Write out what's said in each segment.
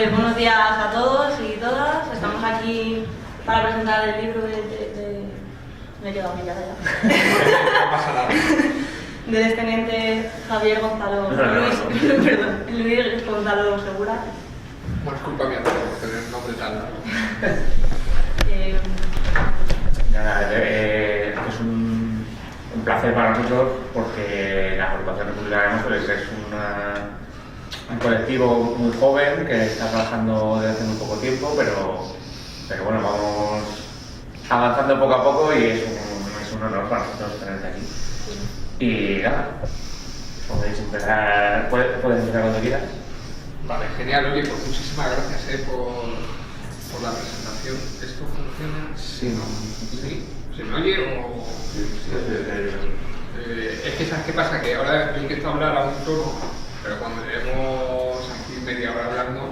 Pues buenos días a todos y todas. Estamos aquí para presentar el libro me he quedado pillada ya. No pasa nada. Del teniente Javier Gonzalo... Luis Gonzalo Segura. Bueno, es culpa mía por tener un nombre tan largo. Nada, es un placer para nosotros porque la Agrupación Republicana de Móstoles es un colectivo muy joven que está trabajando desde hace muy poco tiempo, pero bueno, vamos avanzando poco a poco y es un honor para nosotros tenerte aquí. Y nada, podéis empezar, puedes empezar cuando quieras. Vale, genial, Oli, pues muchísimas gracias por la presentación. ¿Esto funciona? Sí, ¿no? ¿Sí? ¿Se me oye o...? Es que ¿sabes qué pasa? Que ahora yo empiezo a hablar a un tono, pero cuando llevemos aquí media hora hablando,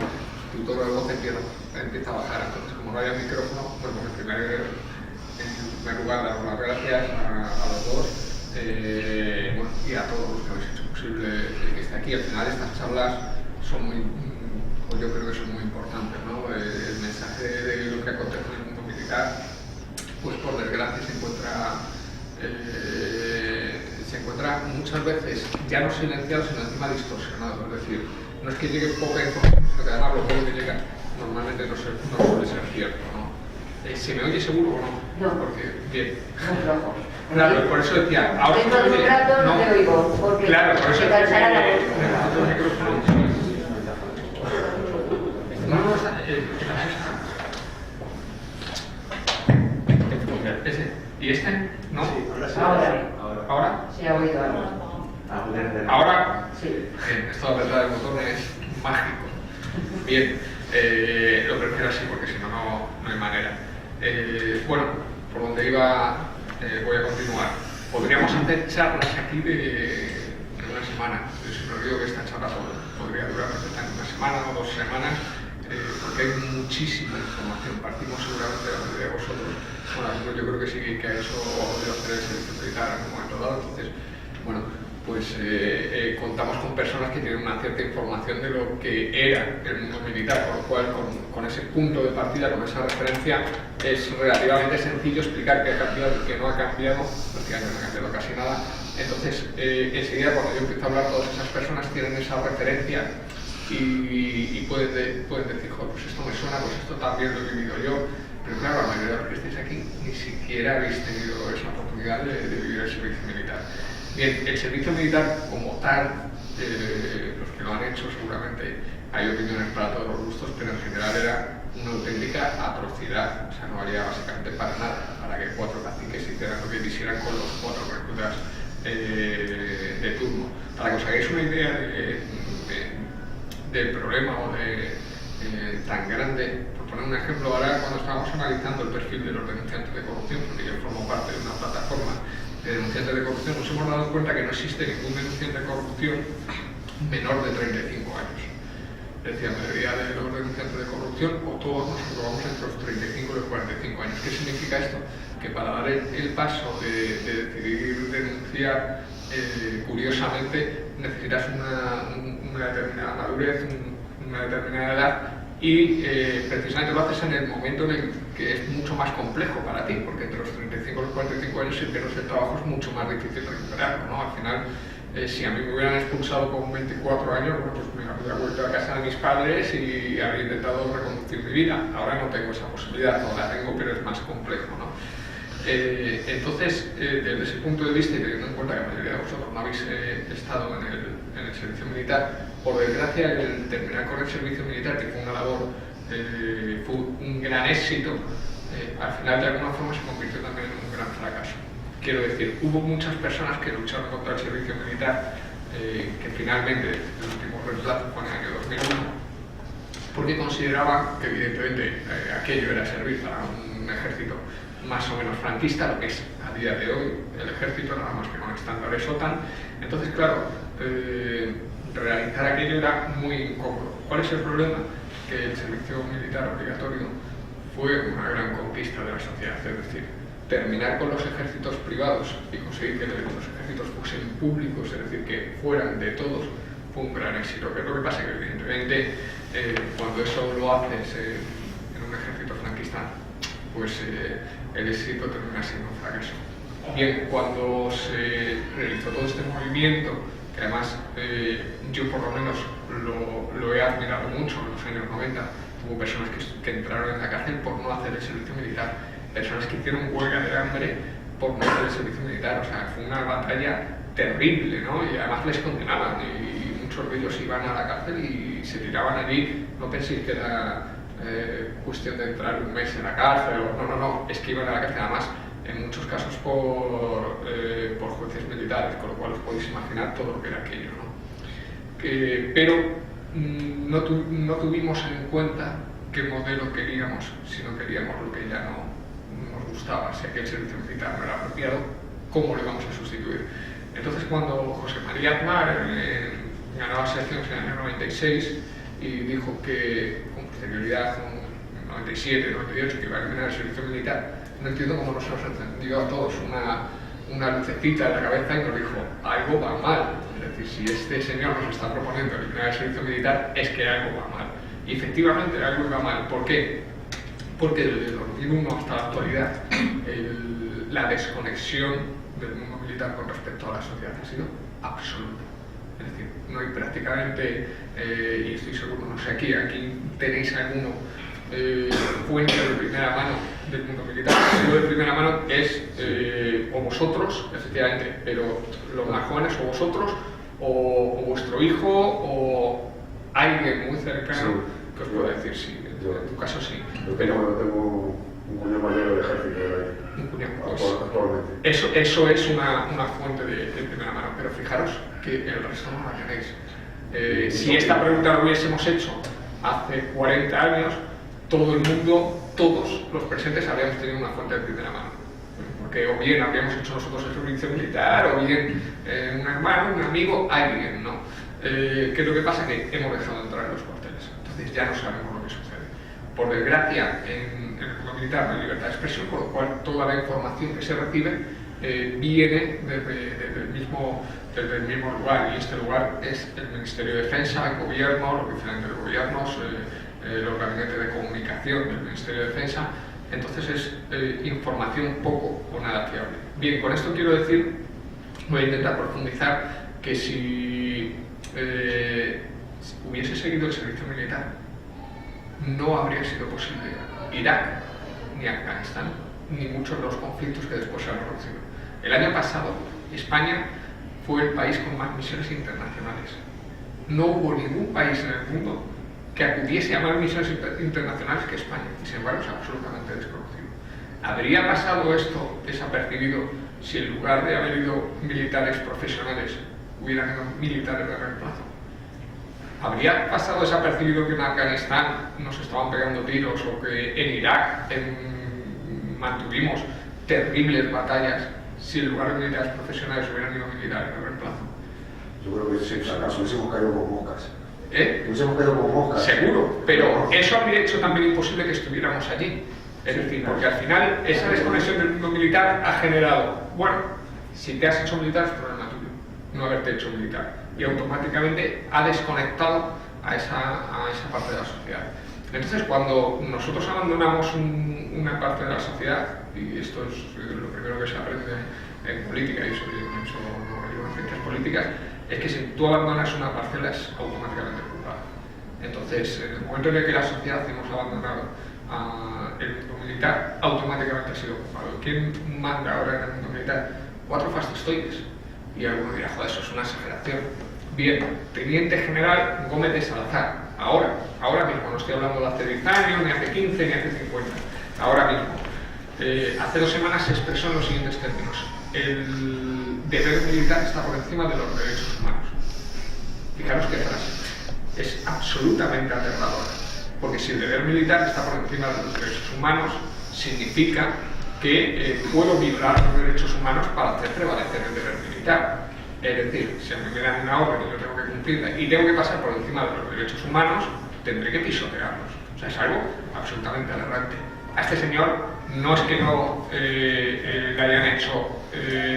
tu tono de voz empieza a bajar. Entonces, como no haya micrófono, bueno, pues en primer lugar, daros las gracias a los dos bueno, y a todos los que habéis hecho posible que esté aquí. Al final, estas charlas son muy, pues yo creo que son muy importantes, ¿no? El mensaje de lo que acontece en el mundo militar, pues por desgracia se encuentra muchas veces ya no silenciado, sino encima distorsionado. Es decir, no es que llegue poca información, sino que además lo poco que llega normalmente no suele ser cierto, ¿no? ¿Se me oye seguro o no? No. Porque, bien. Muy flojo. Claro, por eso decía, ahora dentro de un rato no te oigo, porque claro, por eso te cansará la voz. ¿Ese? ¿Y este? ¿No? ¿Ahora? Sí, ha oído algo. ¿Ahora? Sí. Bien, esto de apretar el botón es mágico. Bien, lo prefiero así porque si no, no hay manera. Bueno, por donde iba voy a continuar. Podríamos hacer charlas aquí de una semana. Yo siempre digo que esta charla podría durar perfectamente una semana o 2 semanas, porque hay muchísima información. Partimos seguramente de la mayoría de vosotros. Bueno, yo creo que sí que ha hecho o ha podido hacer el servicio militar en un momento dado. Entonces, bueno, pues contamos con personas que tienen una cierta información de lo que era el mundo militar, con lo cual con ese punto de partida, con esa referencia, es relativamente sencillo explicar qué ha cambiado y qué no ha cambiado, prácticamente no ha cambiado casi nada. Entonces, enseguida cuando yo empiezo a hablar, todas esas personas tienen esa referencia y pueden decir, joder, pues esto me suena, pues esto también lo he vivido yo. Pero claro, la mayoría de los que estáis aquí ni siquiera habéis tenido esa oportunidad de vivir el servicio militar. Bien, el servicio militar como tal, los que lo han hecho seguramente hay opiniones para todos los gustos, pero en general era una auténtica atrocidad. O sea, no valía básicamente para nada, para que 4 caciques hicieran lo que quisieran con los 4 reclutas de turno. Para que os hagáis una idea del problema o tan grande, por poner un ejemplo, ahora cuando estábamos analizando el perfil de los denunciantes de corrupción, porque yo formo parte de una plataforma de denunciantes de corrupción, nos hemos dado cuenta que no existe ningún denunciante de corrupción menor de 35 años. Es decir, la mayoría de los denunciantes de corrupción, o todos nos situamos entre los 35 y los 45 años. ¿Qué significa esto? Que para dar el paso de decidir denunciar, curiosamente, necesitas una determinada madurez, una determinada edad, y precisamente lo haces en el momento en el que es mucho más complejo para ti, porque entre los 35 y los 45 años, si pierdes el trabajo, es mucho más difícil recuperarlo, ¿no? Al final, si a mí me hubieran expulsado con 24 años, bueno, pues me habría vuelto a casa de mis padres y habría intentado reconducir mi vida. Ahora no tengo esa posibilidad, no la tengo, pero es más complejo, ¿no? Entonces, desde ese punto de vista, y teniendo en cuenta que la mayoría de vosotros no habéis estado en el servicio militar, por desgracia, el terminar con el servicio militar, que fue una labor, fue un gran éxito, al final de alguna forma se convirtió también en un gran fracaso. Quiero decir, hubo muchas personas que lucharon contra el servicio militar, que finalmente, el último reemplazo fue en el año 2001, porque consideraban que evidentemente aquello era servir para un ejército más o menos franquista, lo que es a día de hoy el ejército, nada más que con estándares OTAN. Entonces, claro, realizar aquello era muy incómodo. ¿Cuál es el problema? Que el servicio militar obligatorio fue una gran conquista de la sociedad, es decir, terminar con los ejércitos privados y conseguir que los ejércitos fuesen públicos, es decir, que fueran de todos, fue un gran éxito. ¿Qué es lo que pasa? Que evidentemente cuando eso lo haces en un ejército franquista, pues el éxito termina siendo un fracaso. Bien, cuando se realizó todo este movimiento, que además yo por lo menos lo he admirado mucho en los años 90, hubo personas que entraron en la cárcel por no hacer el servicio militar, personas que hicieron huelga de hambre por no hacer el servicio militar, o sea, fue una batalla terrible, ¿no? Y además les condenaban y muchos de ellos iban a la cárcel y se tiraban allí. No penséis que era cuestión de entrar un mes en la cárcel, no, es que iban a la cárcel además en muchos casos por jueces militares, con lo cual os podéis imaginar todo lo que era aquello, ¿no? Pero no tuvimos en cuenta qué modelo queríamos, sino queríamos lo que ya no nos gustaba, si aquel servicio militar no era apropiado, ¿cómo lo íbamos a sustituir? Entonces cuando José María Aznar ganó las elecciones en el año 96 y dijo que con posterioridad, en 97, 98, que iba a eliminar el servicio militar, no entiendo cómo nos encendió a todos una lucecita en la cabeza y nos dijo, algo va mal. Es decir, si este señor nos está proponiendo eliminar el servicio militar, es que algo va mal. Y efectivamente algo va mal. ¿Por qué? Porque desde 2001 hasta la actualidad la desconexión del mundo militar con respecto a la sociedad ha sido absoluta. Es decir, no hay prácticamente, y estoy seguro, no sé, aquí tenéis alguno fuente de primera mano del mundo militar. Lo de primera mano es o vosotros, efectivamente, pero los más jóvenes o vosotros, o vuestro hijo, o alguien muy cercano que os pueda decir sí. En tu caso sí. Yo tengo un cuñado mayor del ejército de ahí. Un cuñado, pues, actualmente. Eso es una fuente de primera mano, pero fijaros que el resto no la tenéis. Si esta pregunta la hubiésemos hecho hace 40 años, todo el mundo, todos los presentes habríamos tenido una fuente de primera mano. Porque o bien habríamos hecho nosotros el servicio militar, o bien un hermano, un amigo, alguien, ¿no? ¿Qué es lo que pasa? Que hemos dejado de entrar en los cuarteles. Entonces ya no sabemos lo que sucede. Por desgracia, en el mundo militar no hay libertad de expresión, por lo cual toda la información que se recibe viene desde el mismo lugar, y este lugar es el Ministerio de Defensa, el gobierno, los diferentes gobiernos, los gabinetes de comunicación del Ministerio de Defensa. Entonces es información poco o nada fiable. Bien, con esto quiero decir, voy a intentar profundizar, que si hubiese seguido el servicio militar, no habría sido posible Irak, ni Afganistán, ni muchos de los conflictos que después se han producido. El año pasado, España fue el país con más misiones internacionales. No hubo ningún país en el mundo que acudiese a más misiones internacionales que España, y sin embargo es absolutamente desconocido. ¿Habría pasado esto desapercibido si en lugar de haber ido militares profesionales hubieran ido militares de reemplazo? ¿Habría pasado desapercibido que en Afganistán nos estaban pegando tiros, o que en Irak mantuvimos terribles batallas si en lugar de militares profesionales hubieran ido militares de reemplazo? Yo creo que si acaso hubiésemos caído con moscas. Hubiésemos caído con moscas. Seguro, pero eso habría hecho también imposible que estuviéramos allí. Es decir, porque al final esa desconexión del mundo militar ha generado, bueno, si te has hecho militar es problema tuyo, no haberte hecho militar, y automáticamente ha desconectado a esa parte de la sociedad. Entonces, cuando nosotros abandonamos una parte de la sociedad, y esto es lo primero que se aprende en política, y eso que he hecho en ciencias políticas, es que si tú abandonas una parcela es automáticamente culpable. Entonces, en el momento en el que la sociedad hemos abandonado el mundo militar, automáticamente ha sido ocupado. ¿Quién manda ahora en el mundo militar? 4 fascistoides. Y alguno dirá, joder, eso es una exageración. Bien, Teniente General Gómez de Salazar, ahora mismo, no estoy hablando de hace 10 años, ni hace 15, ni hace 50, ahora mismo. Hace 2 semanas se expresó en los siguientes términos: el deber militar está por encima de los derechos humanos. Fijaros qué frase, es absolutamente aterradora, porque si el deber militar está por encima de los derechos humanos, significa que puedo violar los derechos humanos para hacer prevalecer el deber militar. Es decir, si a mí me dan una orden y yo tengo que cumplirla y tengo que pasar por encima de los derechos humanos, tendré que pisotearlos. O sea, es algo absolutamente aberrante. A este señor no es que no le hayan hecho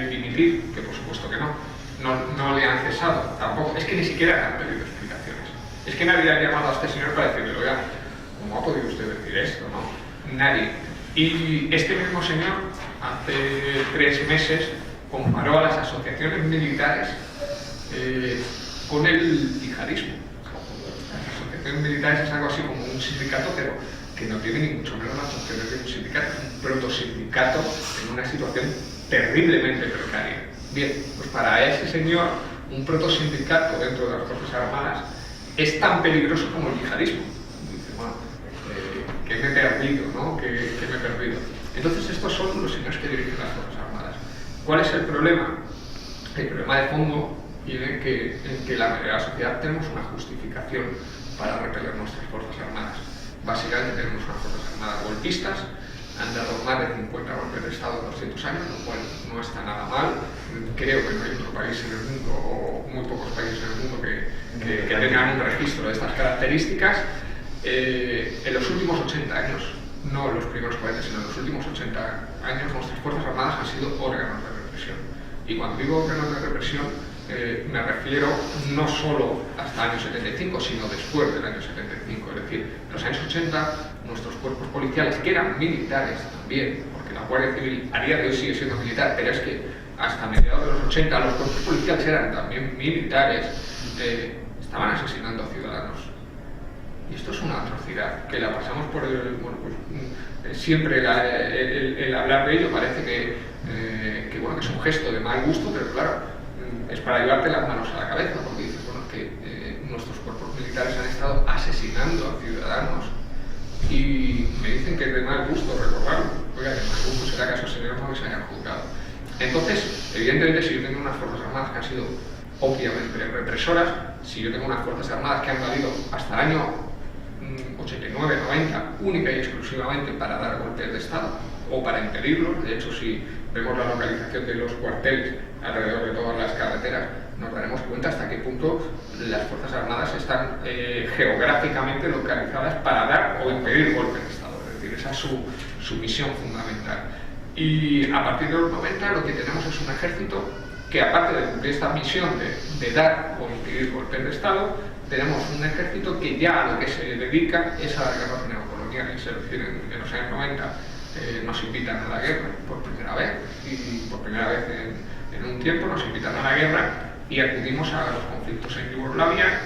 dimitir, que por supuesto que no le han cesado, tampoco, es que ni siquiera le han pedido explicaciones. Es que nadie ha llamado a este señor para decirle, oiga, ¿cómo ha podido usted decir esto? ¿No? Nadie. Y este mismo señor, hace 3 meses, comparó a las asociaciones militares con el yihadismo. Las asociaciones militares es algo así como un sindicato, pero que no tiene ni mucho menos las funciones de un sindicato, un protosindicato en una situación terriblemente precaria. Bien, pues para ese señor, un protosindicato dentro de las Fuerzas Armadas es tan peligroso como el yihadismo. Dice, bueno, ¿qué me he perdido, no? ¿Qué me he perdido? Entonces estos son los señores que dirigen las Fuerzas Armadas. ¿Cuál es el problema? El problema de fondo viene en que la mayoría de la sociedad tenemos una justificación para repeler nuestras Fuerzas Armadas. Básicamente tenemos unas Fuerzas Armadas golpistas, han dado más de 50 golpes de Estado en 200 años, lo cual no está nada mal. Creo que no hay otro país en el mundo, o muy pocos países en el mundo, que tengan un registro de estas características. En los últimos 80 años, no en los primeros 40, sino en los últimos 80 años, nuestras Fuerzas Armadas han sido órganos de represión. Y cuando digo órganos de represión, me refiero no solo hasta el año 75, sino después del año 75. Es decir, en los años 80, nuestros cuerpos policiales, que eran militares también, porque la Guardia Civil a día de hoy sigue siendo militar, pero es que hasta mediados de los 80 los cuerpos policiales eran también militares, estaban asesinando a ciudadanos. Y esto es una atrocidad, que la pasamos por el... Bueno, pues, siempre el hablar de ello parece que bueno, que es un gesto de mal gusto, pero claro, es para llevarte las manos a la cabeza, porque dices, bueno, que nuestros cuerpos militares han estado asesinando a ciudadanos y me dicen que es de mal gusto recordarlo. Oiga, de mal gusto será que a esos señores no les hayan juzgado. Entonces, evidentemente, si yo tengo unas Fuerzas Armadas que han sido obviamente represoras, si yo tengo unas Fuerzas Armadas que han valido hasta el año 89, 90, única y exclusivamente para dar golpes de Estado o para impedirlos, de hecho, si vemos la localización de los cuarteles alrededor de todas las carreteras, nos daremos cuenta hasta qué punto las Fuerzas Armadas están geográficamente localizadas para dar o impedir golpes de Estado. Es decir, esa es su misión fundamental. Y a partir de los 90 lo que tenemos es un ejército que, aparte de cumplir esta misión de dar o impedir golpes de Estado, tenemos un ejército que ya a lo que se dedica es a las guerras neocoloniales. Es decir, en los años 90 nos invitan a la guerra por primera vez, y por primera vez en un tiempo nos invitan a la guerra y acudimos a los conflictos en Yugoslavia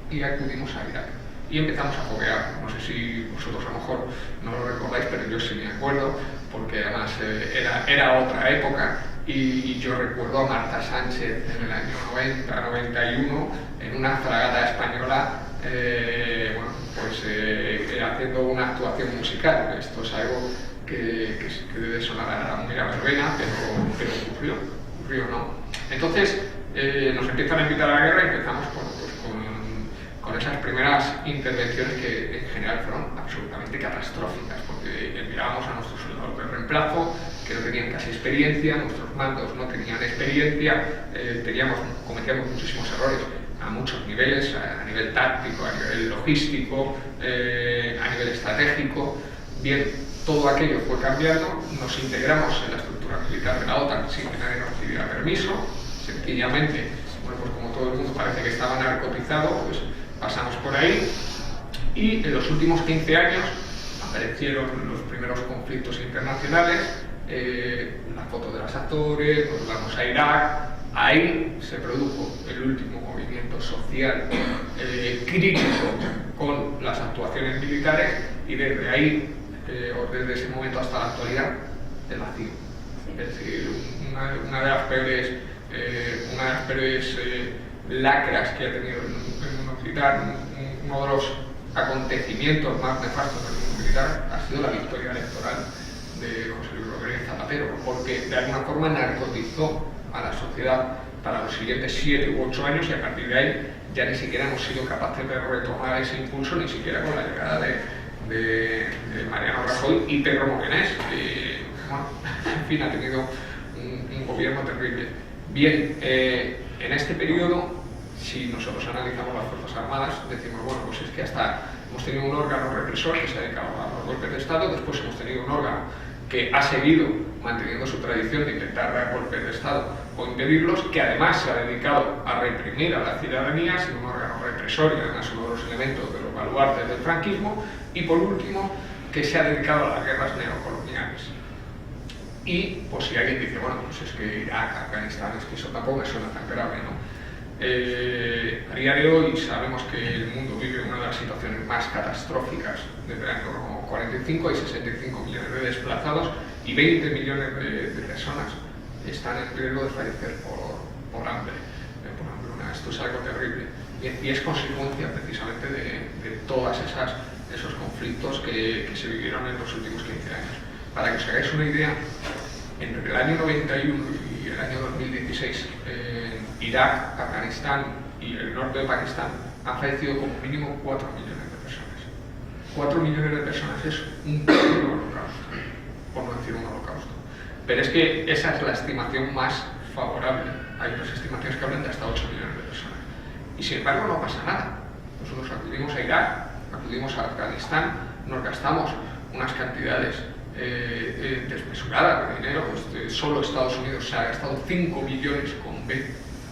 y acudimos a Irak. Y empezamos a foguear. No sé si vosotros a lo mejor no lo recordáis, pero yo sí me acuerdo, porque además era otra época, y yo recuerdo a Marta Sánchez en el año 90-91 en una fragata española, bueno, pues haciendo una actuación musical. Esto es algo que debe sonar a muy a verbena, pero ocurrió, ¿no? Entonces nos empiezan a invitar a la guerra y empezamos con esas primeras intervenciones que en general fueron absolutamente catastróficas, porque enviábamos a nuestros soldados de reemplazo que no tenían casi experiencia, nuestros mandos no tenían experiencia, cometíamos muchísimos errores a muchos niveles, a nivel táctico, a nivel logístico, a nivel estratégico. Bien, todo aquello fue cambiando, nos integramos en la estructura militar de la OTAN sin que nadie nos pidiera permiso, sencillamente, bueno, pues como todo el mundo parece que estaba narcotizado, pues pasamos por ahí, y en los últimos 15 años aparecieron los primeros conflictos internacionales, la foto de las actores, nos vamos a Irak. Ahí se produjo el último movimiento social crítico con las actuaciones militares, y desde ahí, o desde ese momento hasta la actualidad, el vacío. Es decir, una de las peores lacras que ha tenido el mundo militar, uno de los acontecimientos más nefastos del mundo militar, ha sido la victoria electoral de José Luis Rodríguez Zapatero, porque de alguna forma narcotizó a la sociedad para los siguientes 7 u 8 años, y a partir de ahí ya ni siquiera hemos sido capaces de retomar ese impulso, ni siquiera con la llegada de Mariano Rajoy y Pedro Morenés, que, bueno, en fin, ha tenido un gobierno terrible. Bien, en este periodo, si nosotros analizamos las Fuerzas Armadas, decimos, bueno, pues es que hasta hemos tenido un órgano represor que se ha dedicado a los golpes de Estado, después hemos tenido un órgano que ha seguido manteniendo su tradición de intentar dar golpes de Estado o impedirlos, que además se ha dedicado a reprimir a la ciudadanía, siendo un órgano represorio, además uno de los elementos de los baluartes del franquismo, y por último, que se ha dedicado a las guerras neocoloniales. Y, pues si alguien dice, bueno, pues es que Irak, Afganistán, es que eso tampoco me suena tan grave, ¿no? A día de hoy sabemos que el mundo vive una de las situaciones más catastróficas desde el año 45, hay 65 millones de desplazados y 20 millones de personas están en riesgo de fallecer por hambre, por hambruna. Esto es algo terrible y es consecuencia precisamente de todos esos conflictos que se vivieron en los últimos 15 años. Para que os hagáis una idea, entre el año 91 y el año 2016, Irak, Afganistán y el norte de Pakistán han fallecido como mínimo 4 millones de personas. 4 millones de personas es un holocausto, por no decir un holocausto. Pero es que esa es la estimación más favorable. Hay otras estimaciones que hablan de hasta 8 millones de personas. Y sin embargo no pasa nada. Nosotros acudimos a Irak, acudimos a Afganistán, nos gastamos unas cantidades desmesuradas de dinero. Solo Estados Unidos se ha gastado 5 billones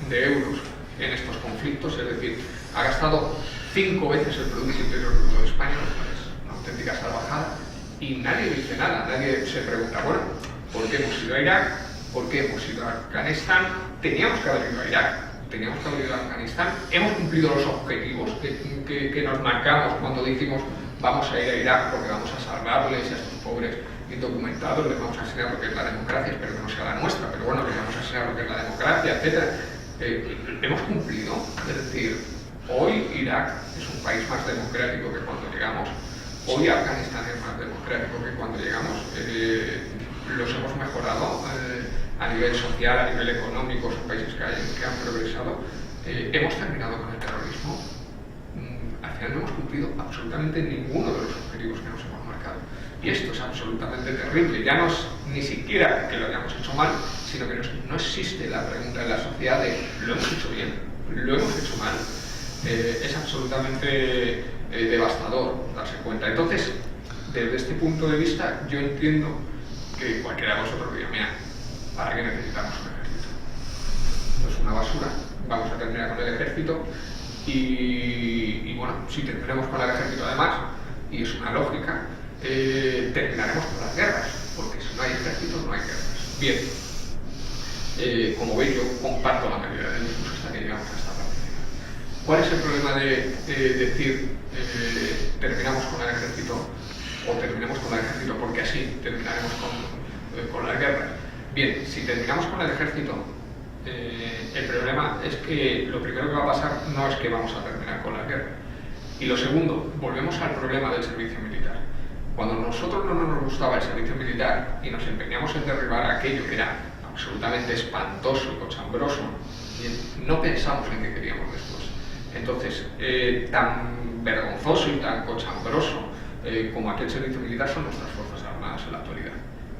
de euros en estos conflictos, es decir, ha gastado 5 veces el Producto Interior Bruto de España, lo cual es una auténtica salvajada, y nadie dice nada, nadie se pregunta, bueno, ¿por qué hemos ido a Irak? ¿Por qué hemos ido a Afganistán? Teníamos que haber ido a Irak, teníamos que haber ido a Afganistán, hemos cumplido los objetivos que nos marcamos cuando dijimos vamos a ir a Irak porque vamos a salvarles a estos pobres indocumentados, les vamos a enseñar lo que es la democracia, espero que no sea la nuestra, pero bueno, les vamos a enseñar lo que es la democracia, etc. Hemos cumplido, es decir, hoy Irak es un país más democrático que cuando llegamos, hoy Afganistán es más democrático que cuando llegamos, los hemos mejorado a nivel social, a nivel económico, son países que han progresado, hemos terminado con el terrorismo, al final no hemos cumplido absolutamente ninguno de los objetivos que nos hemos marcado. Y esto es absolutamente terrible, ya no es ni siquiera que lo hayamos hecho mal, sino que no existe la pregunta en la sociedad de ¿lo hemos hecho bien? ¿Lo hemos hecho mal? Es absolutamente devastador darse cuenta. Entonces, desde este punto de vista, yo entiendo que cualquiera de vosotros diga, mira, ¿para qué necesitamos un ejército? Esto es una basura, vamos a terminar con el ejército y bueno, si terminamos con el ejército además, y es una lógica, terminaremos con las guerras, porque si no hay ejércitos no hay guerras. Bien, como veis yo comparto la mayoría del discurso hasta que llegamos a esta parte. ¿Cuál es el problema de decir terminamos con el ejército o terminemos con el ejército porque así terminaremos con las guerras? Bien, si terminamos con el ejército, el problema es que lo primero que va a pasar no es que vamos a terminar con la guerra. Y lo segundo, volvemos al problema del servicio militar. Cuando nosotros no nos gustaba el servicio militar y nos empeñamos en derribar aquello que era absolutamente espantoso y cochambroso, no pensamos en qué queríamos después. Entonces, tan vergonzoso y tan cochambroso como aquel servicio militar son nuestras Fuerzas Armadas en la actualidad.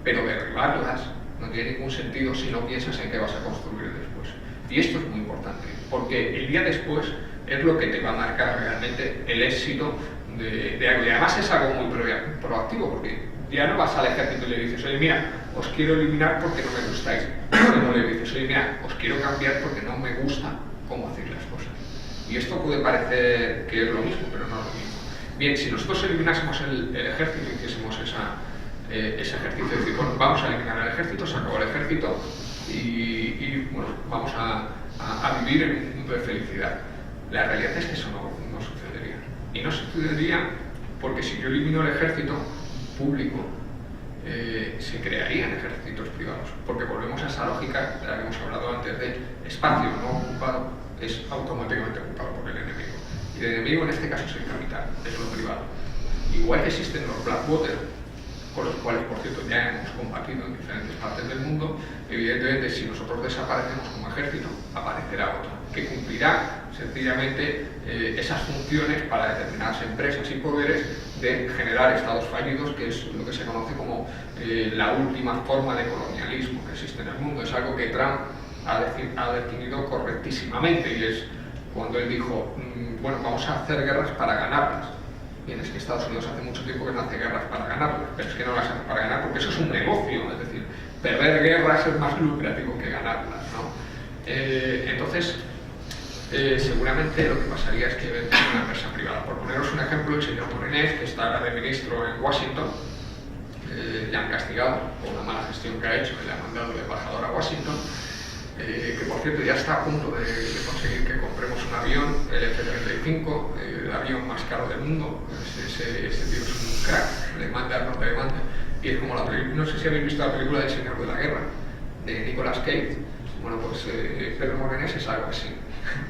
Pero derribarlas no tiene ningún sentido si no piensas en qué vas a construir después. Y esto es muy importante, porque el día después es lo que te va a marcar realmente el éxito de algo. Y además es algo muy proactivo, porque ya no vas al ejército y le dices, oye, mira, os quiero eliminar porque no me gustáis. No le dices, oye, mira, os quiero cambiar porque no me gusta cómo hacéis las cosas. Y esto puede parecer que es lo mismo, pero no es lo mismo. Bien, si nosotros eliminásemos el ejército y hiciésemos ese ejercicio de decir, bueno, vamos a eliminar el ejército, se acabó el ejército y bueno, vamos a vivir en un mundo de felicidad. La realidad es que eso no sucedería. Y no sucedería porque si yo elimino el ejército público, se crearían ejércitos privados, porque volvemos a esa lógica de la que hemos hablado antes de espacio no ocupado es automáticamente ocupado por el enemigo. Y el enemigo en este caso es el capital, es lo privado. Igual que existen los Blackwater, con los cuales, por cierto, ya hemos combatido en diferentes partes del mundo, evidentemente si nosotros desaparecemos como ejército, aparecerá otro, que cumplirá sencillamente esas funciones para determinadas empresas y poderes de generar estados fallidos, que es lo que se conoce como la última forma de colonialismo que existe en el mundo. Es algo que Trump ha definido correctísimamente, y es cuando él dijo, bueno, vamos a hacer guerras para ganarlas. Bien, es que Estados Unidos hace mucho tiempo que no hace guerras para ganarlas, pero es que no las hace para ganar porque eso es un negocio, es decir, perder guerras es más lucrativo que ganarlas, ¿no? Entonces, seguramente lo que pasaría es que vendría una empresa privada. Por poneros un ejemplo, el señor Morenés, que está ahora de ministro en Washington, le han castigado por una mala gestión que ha hecho y le han mandado de embajador a Washington, que por cierto ya está a punto de conseguir que compremos un avión, el F-35, el avión más caro del mundo. Ese tío es un crack, le manda, no te demanda. Y es como la película, no sé si habéis visto la película del Señor de la Guerra, de Nicolas Cage. Bueno, pues Pedro Morenés es algo así,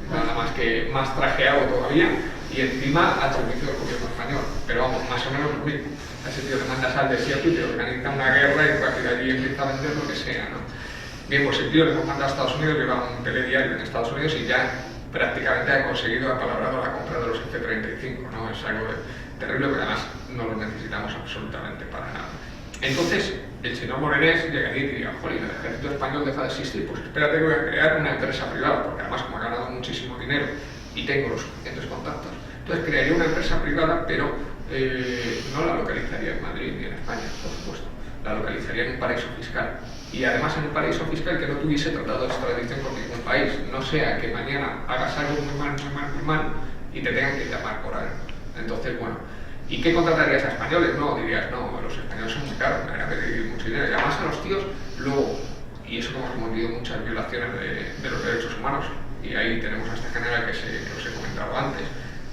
nada más que más trajeado todavía y encima al servicio del gobierno español, pero vamos, más o menos lo mismo. A ese tío le mandas al desierto y te organiza una guerra y rápido allí empieza a vender lo que sea, ¿no? Bien, pues el tío le hemos mandado a Estados Unidos, lleva un telediario en Estados Unidos y ya prácticamente ha conseguido, apalabrado la compra de los F-35, ¿no? Es algo terrible, pero además no lo necesitamos absolutamente para nada. Entonces, el señor Morenés llegaría y diría, jolín, el ejército español deja de existir, pues espérate que voy a crear una empresa privada, porque además como ha ganado muchísimo dinero y tengo los suficientes contactos, entonces crearía una empresa privada, pero no la localizaría en Madrid ni en España, por supuesto, la localizaría en un paraíso fiscal. Y además en un paraíso fiscal que no tuviese tratado de extradición con ningún país, no sea que mañana hagas algo muy mal y te tengan que llamar por algo. Entonces, bueno, ¿y qué contratarías a españoles? No, dirías, no, los españoles son muy caros, me van a pedir mucho dinero. Y además a los tíos, luego, y eso como hemos cometido muchas violaciones de los derechos humanos, y ahí tenemos a este general que os he comentado antes,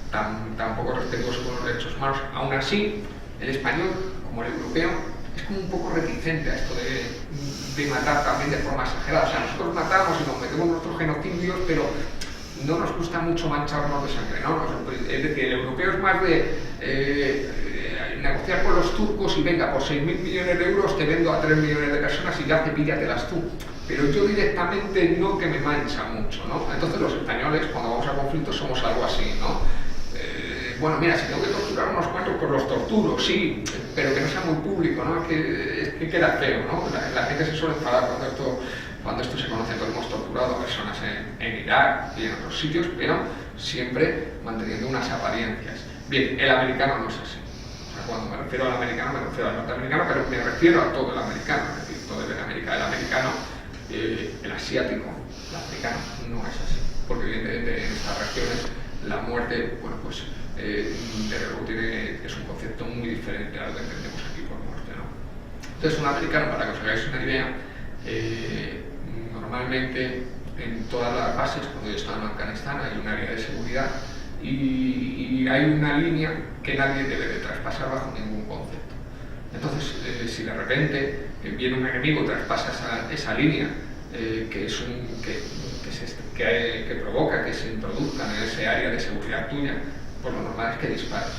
tan poco respetuoso con los derechos humanos. Aún así, el español, como el europeo, es como un poco reticente a esto de matar también de forma exagerada. O sea, nosotros matamos y nos metemos nuestros genocidios, pero no nos gusta mucho mancharnos de sangre, ¿no? Es decir, el europeo es más de negociar con los turcos y venga, por 6.000 millones de euros te vendo a 3 millones de personas y ya cepíllatelas tú. Pero yo directamente no, que me mancha mucho, ¿no? Entonces los españoles, cuando vamos a conflictos, somos algo así, ¿no? Bueno, mira, si tengo que torturar unos cuantos, pues los torturo, sí, pero que no sea muy público, ¿no? Es que queda feo, ¿no? La gente se suele enfadar cuando esto se conoce. Entonces hemos torturado a personas en Irak y en otros sitios, pero siempre manteniendo unas apariencias. Bien, el americano no es así. O sea, cuando me refiero al americano, me refiero al norteamericano, pero me refiero a todo el americano, es decir, todo el americano, el asiático, el africano, no es así. Porque evidentemente en estas regiones la muerte, bueno, pues desde luego es un concepto muy diferente a lo que entendemos aquí por muerte, ¿no? Entonces un americano, para que os hagáis una idea, normalmente en todas las bases, cuando yo estaba en Afganistán, hay un área de seguridad y hay una línea que nadie debe de traspasar bajo ningún concepto. Entonces, si de repente viene un enemigo, traspasa esa línea, que provoca que se introduzcan en ese área de seguridad tuya, pues lo normal es que dispares.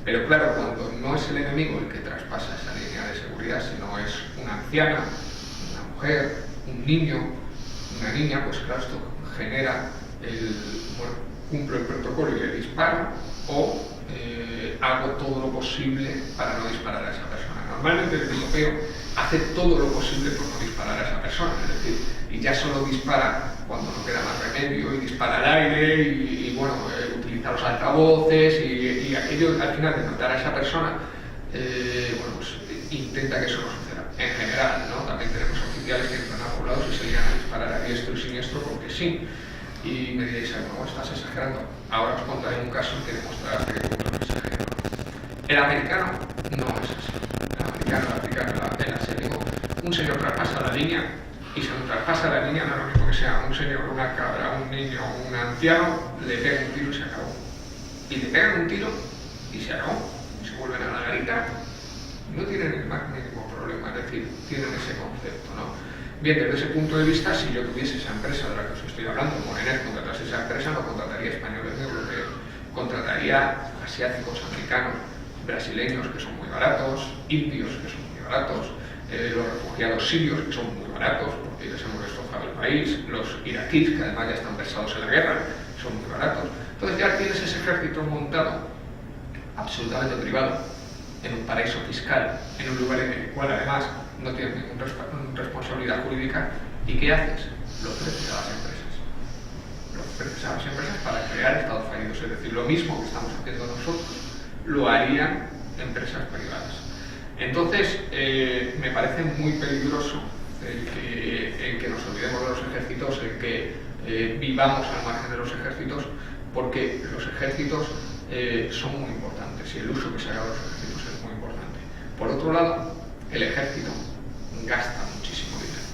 Pero claro, cuando no es el enemigo el que traspasa esa línea de seguridad, sino es una anciana, una mujer, un niño, una niña, pues claro, esto genera cumplo el protocolo y le disparo, o hago todo lo posible para no disparar a esa persona. Normalmente el europeo hace todo lo posible por no disparar a esa persona, es decir, y ya solo dispara cuando no queda más remedio y dispara al aire y bueno, utiliza los altavoces y aquello al final de matar a esa persona, bueno, pues intenta que eso no suceda. En general, ¿no? También tenemos oficiales que entran a poblados y se llegan a disparar a diestro y siniestro porque sí. Y me diréis, no, estás exagerando. Ahora os contaré un caso que demostrará que no es exagerado. El americano no es así. El americano, el africano, el asiático, un señor traspasa la línea y se traspasa la línea, no es lo mismo que sea un señor, una cabra, un niño, un anciano, le pegan un tiro y se acabó. Y le pegan un tiro y se acabó. Y se vuelven a la garita. No tienen el más mínimo problema, es decir, tienen ese concepto, ¿no? Bien, desde ese punto de vista, si yo tuviese esa empresa de la que os estoy hablando, Morenés contratase esa empresa, no contrataría españoles ni europeos, contrataría asiáticos, americanos, brasileños, que son muy baratos, indios, que son muy baratos, los refugiados sirios, que son muy baratos, porque les hemos destrozado el país, los iraquíes, que además ya están versados en la guerra, son muy baratos. Entonces ya tienes ese ejército montado, absolutamente privado, en un paraíso fiscal, en un lugar en el cual además no tienes ninguna responsabilidad jurídica. ¿Y qué haces? Lo ofreces a las empresas. Lo ofreces a las empresas para crear estados fallidos. Es decir, lo mismo que estamos haciendo nosotros lo harían empresas privadas. Entonces, me parece muy peligroso el que nos olvidemos de los ejércitos, el que vivamos al margen de los ejércitos, porque los ejércitos son muy importantes y el uso que se haga de los ejércitos es muy importante. Por otro lado, el ejército gasta muchísimo dinero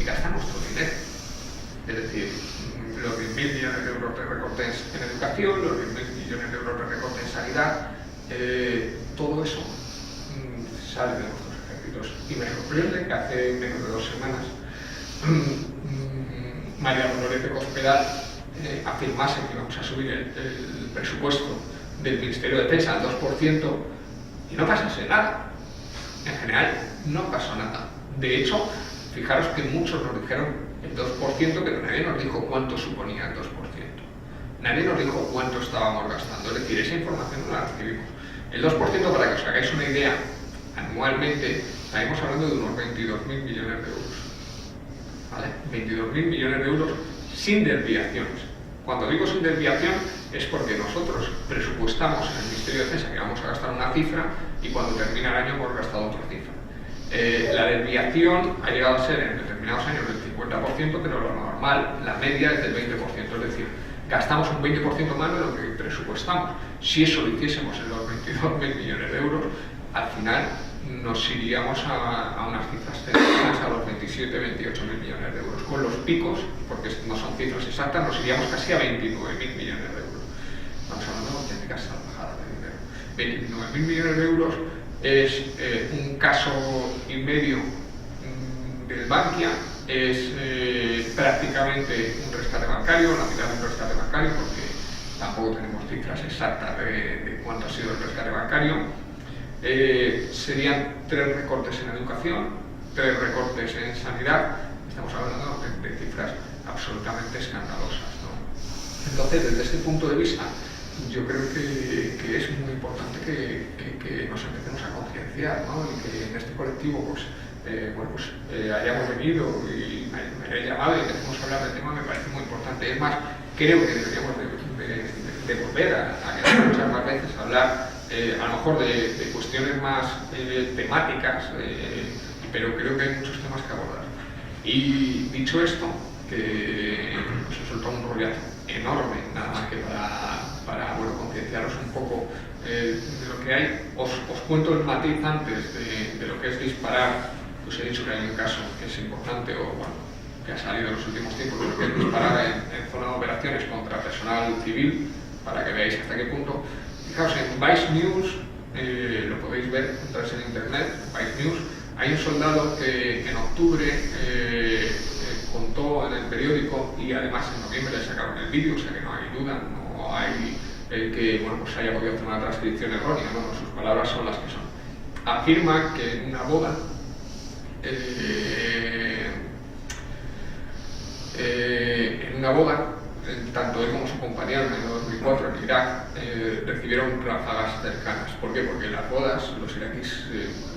y gasta nuestro dinero. Es decir, los 10.000 millones de euros de recortes en educación, los 10.000 millones de euros de recortes en sanidad, todo eso sale de nuestros ejércitos. Y me sorprende que hace menos de 2 semanas María Dolores de Cospedal afirmase que íbamos a subir el presupuesto del Ministerio de Defensa al 2% y no pasase nada. En general, no pasó nada. De hecho, fijaros que muchos nos dijeron el 2%, pero nadie nos dijo cuánto suponía el 2%. Nadie nos dijo cuánto estábamos gastando. Es decir, esa información no la recibimos. El 2%, para que os hagáis una idea, anualmente estaremos hablando de unos 22.000 millones de euros. ¿Vale? 22.000 millones de euros sin desviaciones. Cuando digo sin desviación es porque nosotros presupuestamos en el Ministerio de Defensa que vamos a gastar una cifra y cuando termina el año hemos gastado otra cifra. La desviación ha llegado a ser en determinados años del 50%, pero lo normal, la media es del 20%, es decir, gastamos un 20% más de lo que presupuestamos. Si eso lo hiciésemos en los 22.000 millones de euros, al final nos iríamos a unas cifras cercanas a los 27-28.000 millones de euros. Con los picos, porque no son cifras exactas, nos iríamos casi a 29.000 millones de euros. Estamos hablando de auténticas salvajadas de dinero. 29.000 millones de euros es un caso y medio del Bankia, es prácticamente un rescate bancario, la mitad de un rescate bancario, porque tampoco tenemos cifras exactas de cuánto ha sido el rescate bancario. Serían 3 recortes en educación, 3 recortes en sanidad. Estamos hablando de cifras absolutamente escandalosas, ¿no? Entonces, desde este punto de vista, yo creo que es muy importante que nos empecemos a concienciar, ¿no? Y que en este colectivo hayamos venido y me hayáis llamado y empecemos a hablar del tema, me parece muy importante. Es más, creo que deberíamos de volver a muchas más veces a hablar a lo mejor de cuestiones más temáticas, pero creo que hay muchos temas que abordar. Y dicho esto, que os he soltado un rollazo enorme, nada más que para concienciaros un poco de lo que hay, os cuento el matiz antes de lo que es disparar. Os he dicho que hay un caso que es importante, o bueno, que ha salido en los últimos tiempos, de lo que es disparar en zona de operaciones contra personal civil, para que veáis hasta qué punto. Fijaos, en Vice News, lo podéis ver, entráis en internet, Vice News, hay un soldado que en octubre contó en el periódico, y además en noviembre le sacaron el vídeo, o sea que no hay duda, no hay el que pues haya podido hacer una transcripción errónea, ¿no? Sus palabras son las que son. Afirma que en una boda, tanto él como su compañero en el año 2004 en Irak recibieron ráfagas cercanas. ¿Por qué? Porque en las bodas los iraquíes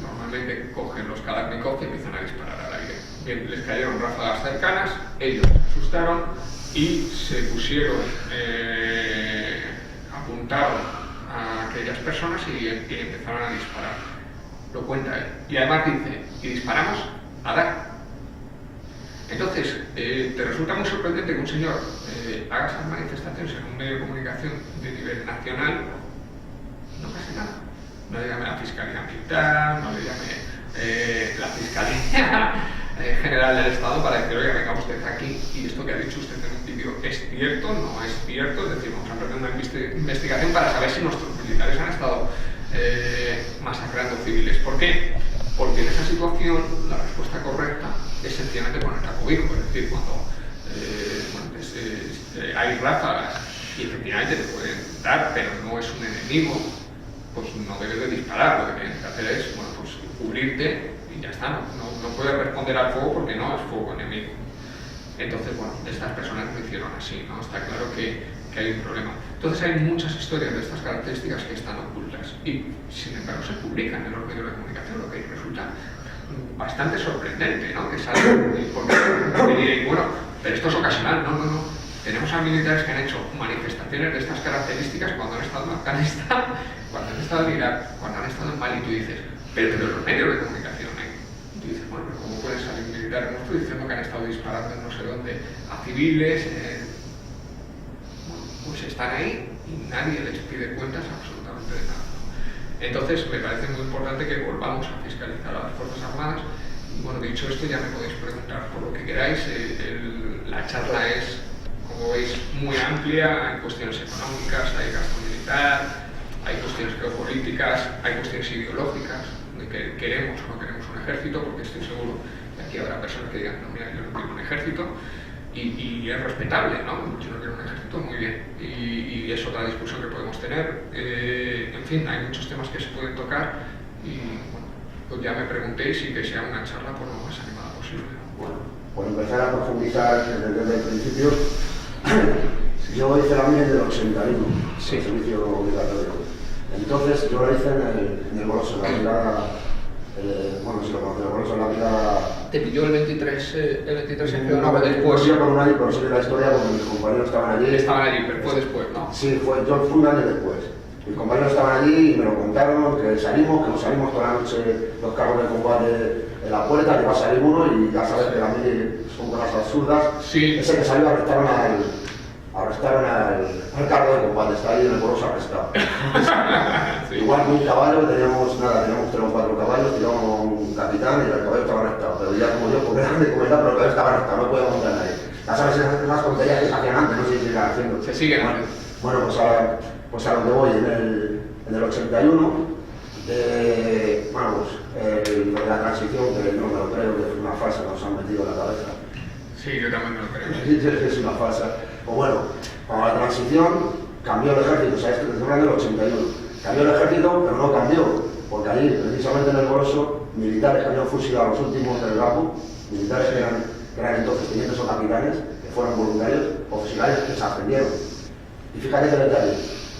normalmente cogen los Kalashnikov y empiezan a disparar al aire. Bien, les cayeron ráfagas cercanas, ellos se asustaron y se pusieron, apuntaron a aquellas personas y empezaron a disparar. Lo cuenta él. Y además dice, y disparamos a dar. Entonces, te resulta muy sorprendente que un señor haga esas manifestaciones en un medio de comunicación de nivel nacional, no pase nada. No le llame a la Fiscalía Militar, no le llame la Fiscalía General del Estado para decir, oiga, venga usted aquí y esto que ha dicho usted en un vídeo es cierto, no es cierto. Es decir, vamos a hacer una investigación para saber si nuestros militares han estado masacrando civiles. ¿Por qué? Porque en esa situación la respuesta correcta es sencillamente poner a cobijo, es decir, cuando hay ráfagas y efectivamente te pueden dar, pero no es un enemigo, pues no debes de disparar. Lo que tienes que hacer es, pues cubrirte y ya está, no puedes responder al fuego porque no es fuego enemigo. Entonces, estas personas lo hicieron así, ¿no? Está claro que hay un problema. Entonces hay muchas historias de estas características que están ocultas y, sin embargo, se publican en los medios de comunicación, lo que resulta bastante sorprendente, ¿no? Que salga, porque diréis, bueno, pero esto es ocasional. No. tenemos a militares que han hecho manifestaciones de estas características cuando han estado en Afganistán, cuando han estado en Irak, cuando han estado en Mali, y tú dices, pero los medios de comunicación, tú dices, bueno, pero ¿cómo pueden salir militares? No estoy diciendo que han estado disparando en no sé dónde a civiles, bueno, pues están ahí y nadie les pide cuentas absolutamente de nada. Entonces me parece muy importante que volvamos a fiscalizar a las Fuerzas Armadas. Y bueno, dicho esto, ya me podéis preguntar por lo que queráis. La charla es, como veis, muy amplia. Hay cuestiones económicas, hay gasto militar, hay cuestiones geopolíticas, hay cuestiones ideológicas, de que queremos o no queremos un ejército, porque estoy seguro que aquí habrá personas que digan, no, mira, yo no quiero un ejército, y es respetable, ¿no? Yo no quiero un ejército, muy bien, y es otra discusión que podemos tener. En fin, hay muchos temas que se pueden tocar, y bueno, pues ya me preguntéis y que sea una charla por lo más animada posible. Bueno, por empezar a profundizar desde el principio, yo hice la mía en el 81, Sí. el servicio obligatorio. Entonces yo la hice en el Boloso, en la brigada, bueno, si lo conocen, el Boloso, en la brigada... ¿Te pilló el 23F o No, no? Después. Yo por un año, pero sí que la historia, porque mis compañeros estaban allí. Estaban allí, pero fue después, ¿no? Sí, yo fui un año después. Mis compañeros estaban allí y me lo contaron, que nos salimos toda la noche los carros de combate en la puerta, que va a salir uno y ya sabes que a mí son cosas absurdas. Sí. Ese que salió arrestaron al carro de combate, está ahí en el Boloso arrestado. Sí. Igual que un caballo, teníamos 3 o 4 caballos, teníamos un capitán y el caballo estaba arrestado. Pero ya como yo, porque eran de comentar, pero el caballo estaba arrestado, no podía montar nadie. Ya sabes, esas tonterías que se hacían antes, no sé si siguen haciendo. Se siguen Bueno, haciendo. bueno, pues a lo que voy, en el 81, lo de la transición, que no me lo creo, que es una farsa que nos han metido en la cabeza. Sí, yo también me lo creo. Es una farsa. Pues bueno, para la transición cambió el ejército, o sea, esto es del 81. Cambió el ejército, pero no cambió, porque allí, precisamente en el Boloso, militares que habían fusilado a los últimos del Gapo, militares que eran entonces tenientes o capitanes, que fueron voluntarios, o fusilarios que se ascendieron. Y fíjate qué detalle,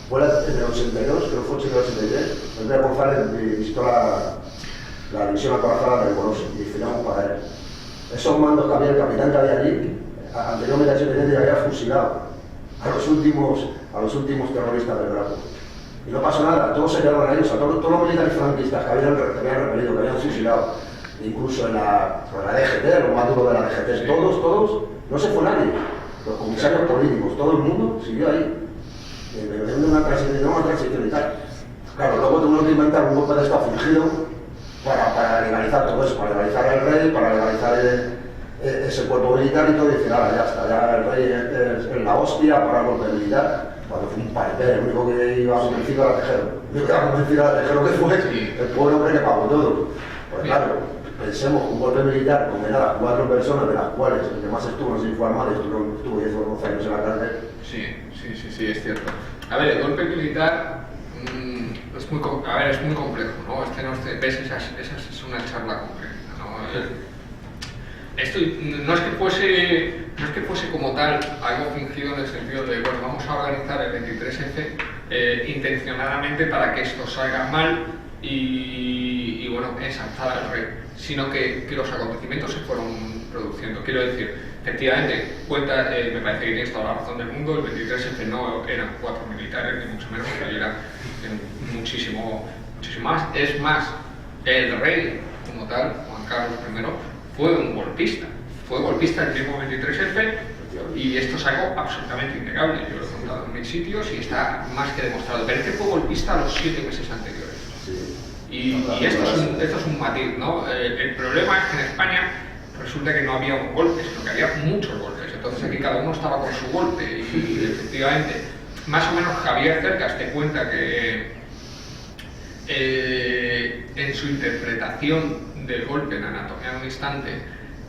fue en el 82, creo que fue en el 83, Andrés González visitó la división acorazada del Boloso y desfilamos para él. Esos mandos que había, el capitán que había allí, anteriormente a ese teniente había fusilado a los últimos terroristas del Grapo. Y no pasó nada, todos se quedaron ahí, o sea, todos los militares franquistas que habían repelido, que habían fusilado, incluso en la DGT, los más duros de la DGT, todos, no se fue nadie. Los comisarios políticos, todo el mundo siguió ahí. De una transición y tal. Claro, luego tuvieron que inventar un golpe de estado fingido para legalizar todo eso, para legalizar al rey, para legalizar ese cuerpo militar y todo, y decir, ahora ya está, ya el rey es la hostia para el golpe militar. Cuando fue un paripé, el único que iba convencido era Tejero. El único que iba convencido era Tejero, que fue el pobre hombre que pagó todo. Pues claro, pensemos que un golpe militar condenaba a 4 personas, de las cuales el que más estuvo, no sé si fue Armado, estuvo 10 o 12 años en la cárcel. Sí, es cierto. A ver, el golpe militar es muy complejo, ¿no? Ves, esa es una charla compleja, ¿no? Esto no es que fuese como tal algo fingido en el sentido de, bueno, vamos a organizar el 23F intencionadamente para que esto salga mal y bueno, ensalzar al rey, sino que los acontecimientos se fueron produciendo. Quiero decir, efectivamente, me parece que tienes toda la razón del mundo, el 23F no eran 4 militares, ni mucho menos, que eran muchísimo más. Es más, el rey como tal, Juan Carlos I, fue un golpista. Fue golpista el mismo 23F y esto es algo absolutamente innegable. Yo lo he contado en mil sitios y está más que demostrado. Pero este fue golpista a los 7 meses anteriores. Y esto es un matiz, ¿no? El problema es que en España resulta que no había un golpe, sino que había muchos golpes. Entonces aquí cada uno estaba con su golpe y efectivamente, más o menos Javier Cercas te cuenta que en su interpretación del golpe en Anatomía de un instante,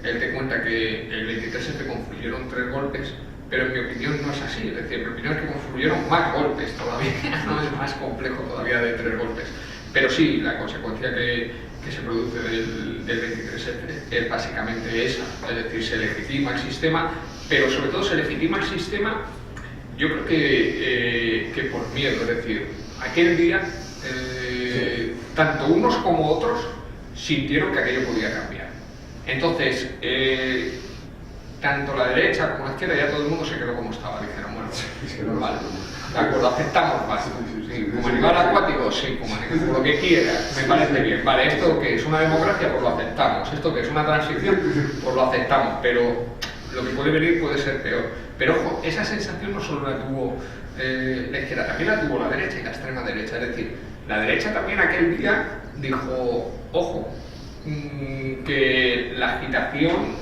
él te cuenta que el 23F confluyeron 3 golpes, pero en mi opinión no es así. Es decir, en mi opinión es que confluyeron más golpes todavía, no es más complejo todavía de 3 golpes. Pero sí, la consecuencia que se produce del 23F es básicamente esa, es decir, se legitima el sistema, pero sobre todo se legitima el sistema, yo creo que por miedo, es decir, aquel día tanto unos como otros sintieron que aquello podía cambiar. Entonces, tanto la derecha como la izquierda, ya todo el mundo se quedó como estaba. Dijeron, bueno, Es que no, vale, de acuerdo, aceptamos, vale. Sí, como animal acuático, sí, como animal, lo que quieras, me parece bien. Vale, esto que es una democracia, pues lo aceptamos. Esto que es una transición, pues lo aceptamos. Pero lo que puede venir puede ser peor. Pero ojo, esa sensación no solo la tuvo la izquierda, también la tuvo la derecha y la extrema derecha. Es decir, la derecha también aquel día dijo, ojo, que la agitación,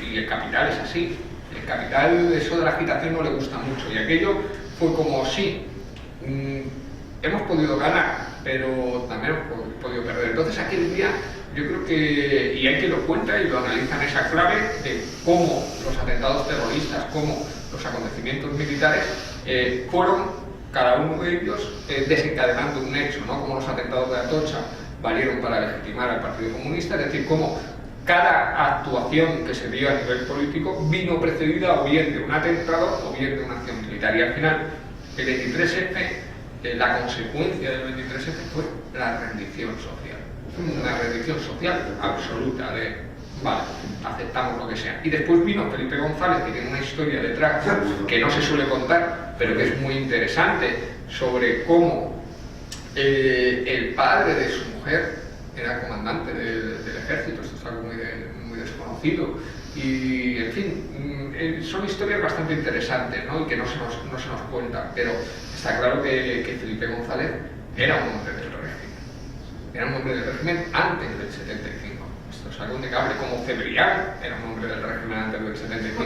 y el capital es así, el capital, eso de la agitación no le gusta mucho. Y aquello fue como, sí, hemos podido ganar, pero también hemos podido perder. Entonces aquel día yo creo que, y hay que lo cuenta y lo analiza en esa clave de cómo los atentados terroristas, cómo los acontecimientos militares fueron cada uno de ellos desencadenando un hecho, ¿no? Como los atentados de Atocha valieron para legitimar al Partido Comunista, es decir, cómo cada actuación que se dio a nivel político vino precedida o bien de un atentado o bien de una acción militar. Y al final, el 23F, la consecuencia del 23F fue la rendición social. Una rendición social absoluta de, vale, aceptamos lo que sea. Y después vino Felipe González, que tiene una historia detrás que no se suele contar, pero que es muy interesante, sobre cómo el padre de su mujer era comandante del ejército. Esto es algo muy desconocido. Y, en fin, son historias bastante interesantes, ¿no? Y que no se nos cuentan, pero está claro que Felipe González era un hombre del régimen. Era un hombre del régimen antes del 75. Esto es algo innegable, como Cebrián era un hombre del régimen antes del 75.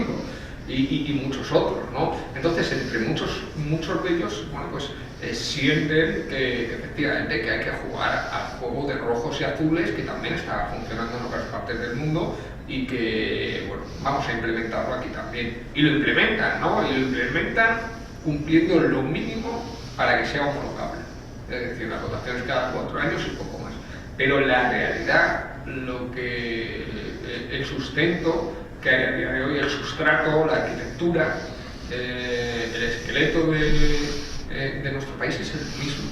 Y muchos otros, ¿no? Entonces, entre muchos de ellos, bueno, pues sienten que efectivamente que hay que jugar al juego de rojos y azules, que también está funcionando en otras partes del mundo y que, bueno, vamos a implementarlo aquí también. Y lo implementan, ¿no? Y lo implementan cumpliendo lo mínimo para que sea homologable. Es decir, las votaciones cada 4 años y poco más. Pero la realidad, el sustento que hay a día de hoy, el sustrato, la arquitectura, el esqueleto de nuestro país es el mismo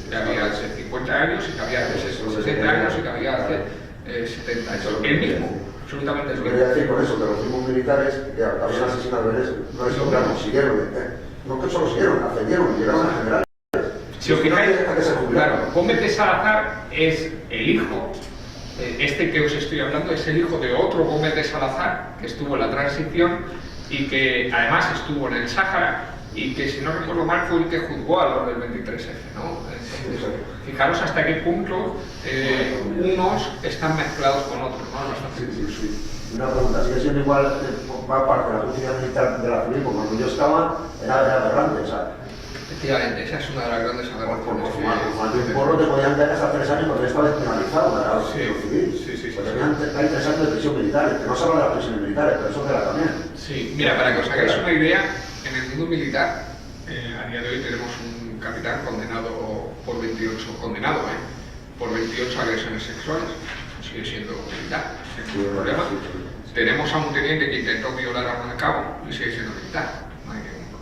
que había hace 50 años y que había hace 60 años y que había hace 70 años. El mismo, absolutamente el mismo. Quería decir con eso que los mismos militares que habían asesinado a Beres no les lograron, siguieron, no que solo siguieron, ascendieron, llegaron a generales. Si os fijáis, claro, Gómez de Salazar es el hijo. Este que os estoy hablando es el hijo de otro Gómez de Salazar que estuvo en la transición y que además estuvo en el Sáhara y que, si no recuerdo mal, fue el que juzgó a los del 23F, ¿no? Entonces, fijaros hasta qué punto unos están mezclados con otros, ¿no? Sí. Una pregunta, sigue siendo igual, va parte de la justicia militar de la civil, como cuando yo estaba, era aberrante, ¿sabes? Efectivamente, esa es una de las grandes aberraciones. Cuando un porro te podían caer hasta 3 años porque estaba despenalizado la justicia civil. Sí. Pues hay 3 años de prisión militar, que no se habla de las prisiones militares, pero eso queda también. Sí, mira, para que os hagáis una idea, en el mundo militar, a día de hoy tenemos un capitán condenado por 28, por 28 agresiones sexuales, sigue siendo militar, sin ningún problema. Tenemos a un teniente que intentó violar a un cabo y sigue siendo militar.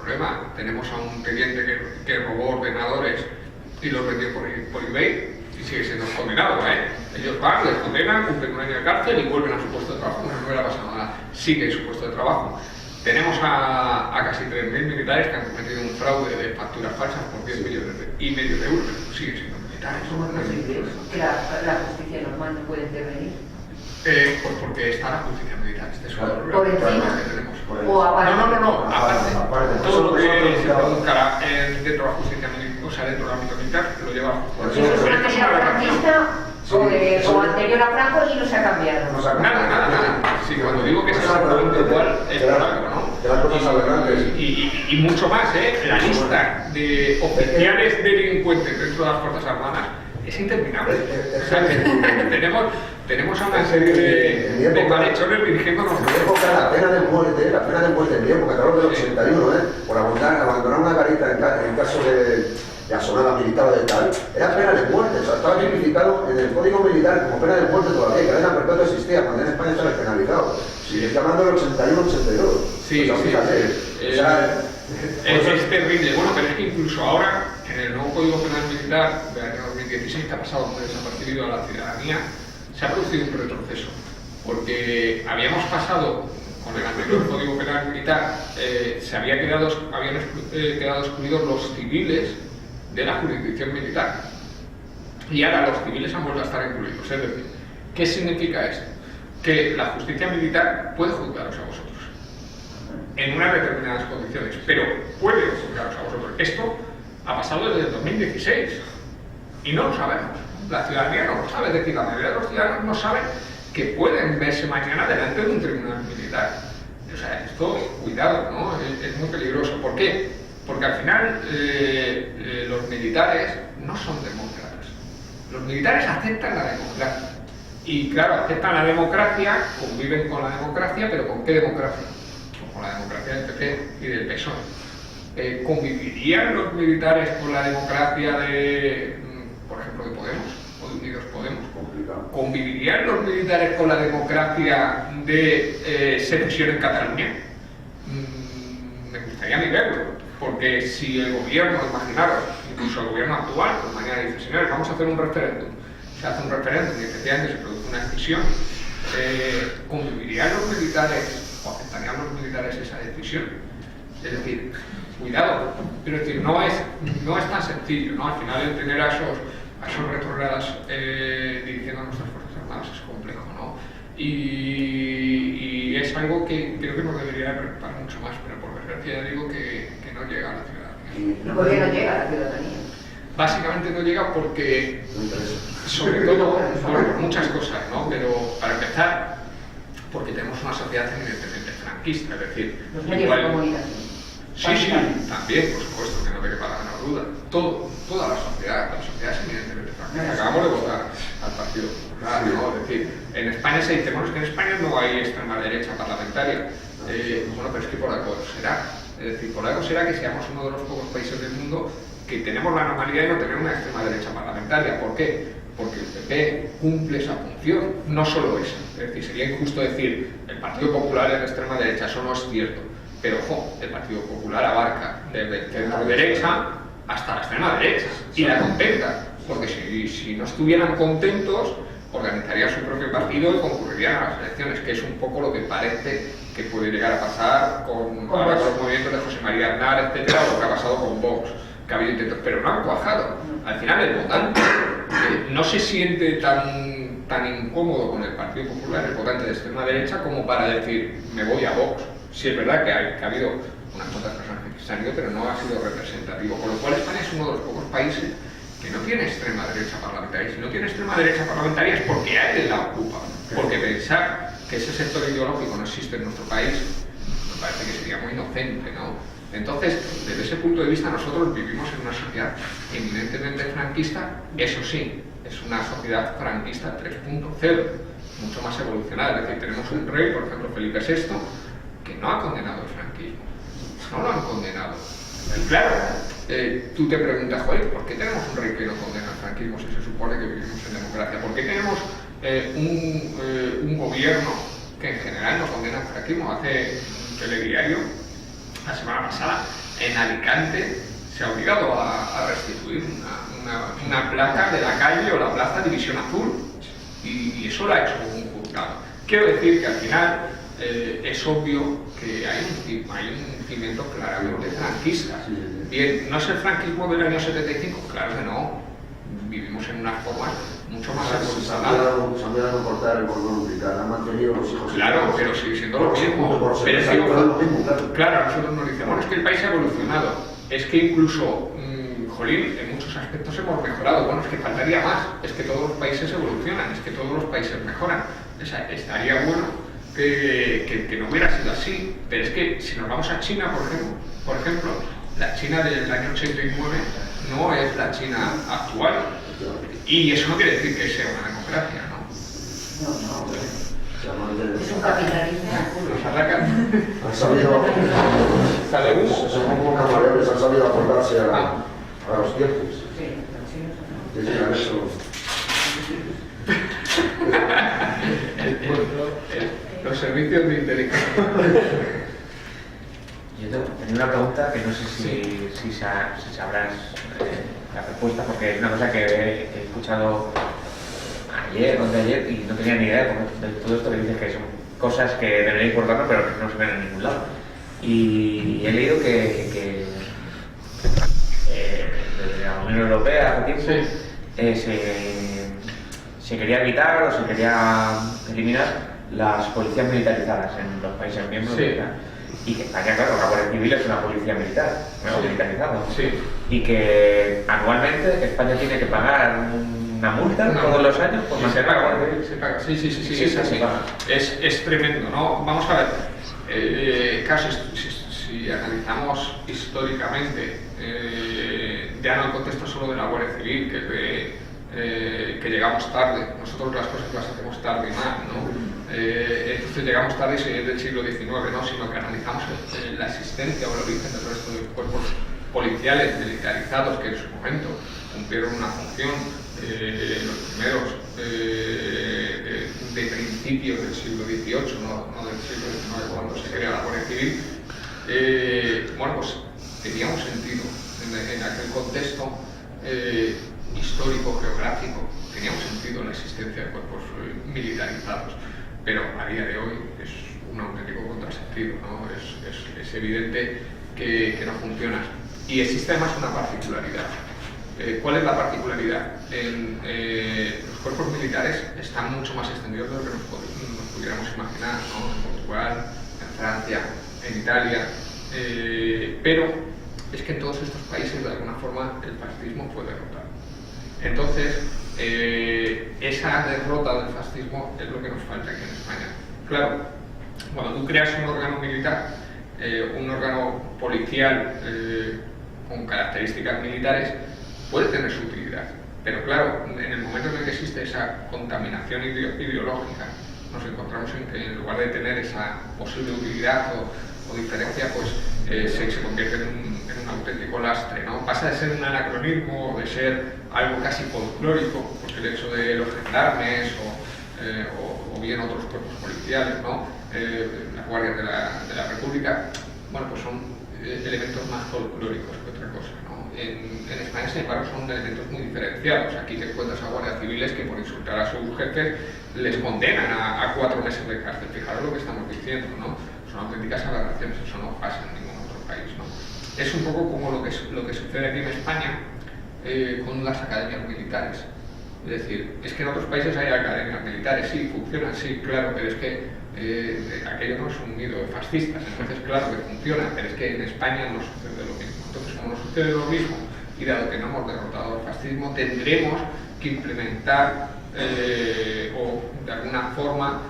Problema. Tenemos a un teniente que robó ordenadores y los vendió por eBay y sigue siendo condenado, Ellos van, les condenan, cumplen 1 año de cárcel y vuelven a su puesto de trabajo, no hubiera pasado nada, sigue en su puesto de trabajo. Tenemos a casi 3.000 militares que han cometido un fraude de facturas falsas por 10,5 millones de euros, sigue siendo militares. Que la justicia normal no puede intervenir. Pues porque está la justicia militar, este es uno de los ¿Por problemas encima? que tenemos. ¿O aparte? No, aparte. Todo lo que se Aparte. produzca dentro de la justicia militar, o sea, dentro del ámbito militar, lo lleva a la ¿Eso es una medida franquista o anterior a Franco y no se ha cambiado? Nada. Sí, cuando digo que es exactamente igual, es por algo, ¿no? Y mucho más, La lista de oficiales delincuentes dentro de las Fuerzas Armadas es interminable. O sea, tenemos a una serie de malhechores dirigiéndonos. En mi época la pena de muerte, en mi época, claro, del 81, por abandonar una garita en caso de asonada militar o de tal, era pena de muerte, o sea, estaba tipificado en el Código Militar como pena de muerte todavía, que cadena perpetua existía, cuando en España estaba penalizado. Sí, estoy hablando del 81-82. Sí, o sea, fíjate, es terrible. Bueno, pero es que incluso ahora, en el nuevo Código Penal Militar del año 2016, que ha pasado muy desapercibido a la ciudadanía, se ha producido un retroceso, porque habíamos pasado con el anterior Código Penal Militar, habían quedado excluidos los civiles de la jurisdicción militar. Y ahora los civiles han vuelto a estar incluidos. Es decir, ¿qué significa esto? Que la justicia militar puede juzgaros a vosotros en unas determinadas condiciones, pero puede juzgaros a vosotros. Esto ha pasado desde el 2016 y no lo sabemos. La ciudadanía no lo sabe, es decir, la mayoría de los ciudadanos no saben que pueden verse mañana delante de un tribunal militar. O sea, esto, cuidado, ¿no? Es muy peligroso. ¿Por qué? Porque al final los militares no son demócratas. Los militares aceptan la democracia. Y claro, aceptan la democracia, conviven con la democracia, pero ¿con qué democracia? Pues con la democracia del PP y del PSOE. ¿Convivirían los militares con la democracia de, por ejemplo, de Podemos o de Unidos Podemos? Complicado. ¿Convivirían los militares con la democracia de secesión en Cataluña? Me gustaría ni verlo, porque si el gobierno, imaginaros, incluso el gobierno actual, pues mañana dice, señores, vamos a hacer un referéndum. Se hace un referéndum y efectivamente se produce una decisión, ¿convivirían los militares o aceptarían los militares esa decisión? Es decir, cuidado, pero es decir, no es tan sencillo, ¿no? Al final el tener a esos retrogradas dirigiendo a nuestras Fuerzas Armadas es complejo, ¿no? Y es algo que creo que nos debería preocupar mucho más, pero por desgracia ya digo que no llega a la ciudadanía. ¿Y por qué no llega a la ciudadanía? Básicamente no llega porque, No interesa. sobre todo, por muchas cosas, ¿no? Pero para empezar, porque tenemos una sociedad evidentemente franquista, es decir, Los medios de comunicación. Sí, también, por supuesto, que no te quepa la menor duda. Toda la sociedad es evidentemente franquista. Acabamos de votar al Partido Popular, ¿no? Es decir, en España se dice, bueno, es que en España no hay extrema derecha parlamentaria. Bueno, pero es que por algo será. Es decir, por algo será que seamos uno de los pocos países del mundo que tenemos la normalidad de no tener una extrema derecha parlamentaria. ¿Por qué? Porque el PP cumple esa función, no solo esa. Es decir, sería injusto decir, el Partido Popular es de extrema derecha, eso no es cierto. Pero, ojo, el Partido Popular abarca desde el centro derecha hasta la extrema derecha y la contenta, porque si no estuvieran contentos, organizarían su propio partido y concurrirían a las elecciones, que es un poco lo que parece que puede llegar a pasar con los movimientos de José María Aznar, etcétera, o lo que ha pasado con Vox, que ha habido intentos, pero no han cuajado. Al final el votante no se siente tan incómodo con el Partido Popular, el votante de extrema derecha, como para decir, me voy a Vox. Sí es verdad que ha habido unas cuantas personas que se han ido, pero no ha sido representativo, con lo cual España es uno de los pocos países que no tiene extrema derecha parlamentaria. Y si no tiene extrema derecha parlamentaria es porque a él la ocupa, porque pensar que ese sector ideológico no existe en nuestro país me parece que sería muy inocente, ¿no? Entonces, desde ese punto de vista, nosotros vivimos en una sociedad eminentemente franquista, eso sí, es una sociedad franquista 3.0, mucho más evolucionada. Es decir, tenemos un rey, por ejemplo, Felipe VI, que no ha condenado el franquismo, no lo han condenado. Y claro, tú te preguntas, joder, ¿por qué tenemos un rey que no condena el franquismo si se supone que vivimos en democracia? ¿Por qué tenemos un gobierno que en general no condena el franquismo? Hace un telediario, la semana pasada, en Alicante, se ha obligado a restituir una placa de la calle o la plaza División Azul, y eso lo ha hecho un juzgado. Quiero decir que al final es obvio que hay un cimiento claramente franquista. Bien, ¿no es el franquismo del año 75? Claro que no. Vivimos en unas formas mucho más evolucionadas. Se han dado cortar el cordón umbilical, han mantenido los hijos. Claro, pero sigue siendo lo mismo. Pero es que, claro, nosotros nos dicen, bueno, es que el país ha evolucionado. Es que incluso, jolín, en muchos aspectos hemos mejorado. Bueno, es que faltaría más. Es que todos los países evolucionan, es que todos los países mejoran. O sea, estaría bueno que no hubiera sido así, pero es que si nos vamos a China, por ejemplo, la China del año 89 no es la China actual, y eso no quiere decir que sea una democracia, ¿no? No. Es un capitalismo puro. Nos atacan. Han sabido, Sale humo. son como camaleones, han sabido acordarse a los tiempos. Sí, los chinos son. Que llegan eso. Los servicios de inteligencia. Yo tenía una pregunta que no sé si sabrás la respuesta, porque es una cosa que he escuchado ayer o anteayer y no tenía ni idea de todo esto que dices que son cosas que deberían importarnos pero que no se ven en ningún lado. Y he leído que desde la Unión Europea hace tiempo se quería evitar o se quería eliminar las policías militarizadas en los países miembros y que España, claro, la Guardia Civil es una policía militar, militarizada, y que anualmente España tiene que pagar una multa todos los años por se paga, sí, es así. Es tremendo, ¿no? Vamos a ver, caso, si analizamos históricamente, ya no el contexto solo de la Guardia Civil, que llegamos tarde, nosotros las cosas las hacemos tarde y mal, ¿no? Entonces llegamos tarde del siglo XIX, ¿no? Sino que analizamos la existencia o el origen del resto de cuerpos policiales militarizados que en su momento cumplieron una función, los primeros de principios del siglo XVIII, no del siglo XIX, cuando se crea la Guardia Civil. Bueno, pues tenía un sentido en aquel contexto histórico, geográfico, tenía un sentido la existencia de cuerpos militarizados, pero a día de hoy es un auténtico contrasentido, ¿no? Es evidente que no funciona. Y existe además una particularidad. ¿Cuál es la particularidad? Los cuerpos militares están mucho más extendidos de lo que nos pudiéramos imaginar, ¿no? En Portugal, en Francia, en Italia, pero es que en todos estos países de alguna forma el fascismo fue derrotado. Entonces, esa derrota del fascismo es lo que nos falta aquí en España. Claro, cuando tú creas un órgano militar, un órgano policial con características militares, puede tener su utilidad. Pero claro, en el momento en el que existe esa contaminación ideológica, nos encontramos en que en lugar de tener esa posible utilidad o diferencia, pues se convierte en un auténtico lastre, ¿no? Pasa de ser un anacronismo, de ser algo casi folclórico, porque el hecho de los gendarmes o bien otros cuerpos policiales, ¿no? Las guardias de la República, bueno, pues son elementos más folclóricos que otra cosa, ¿no? En España, sin embargo, son elementos muy diferenciados. Aquí te encuentras a guardias civiles que por insultar a sus jefes les condenan a 4 meses de cárcel. Fijaros lo que estamos diciendo, ¿no? Son auténticas aberraciones, eso no pasa en ningún otro país, ¿no? Es un poco como lo que sucede aquí en España con las academias militares. Es decir, es que en otros países hay academias militares, sí, funcionan, sí, claro, pero es que aquello no es un nido de fascistas, entonces claro que funciona, pero es que en España no sucede lo mismo. Entonces, como no sucede lo mismo, y dado que no hemos derrotado el fascismo, tendremos que implementar o de alguna forma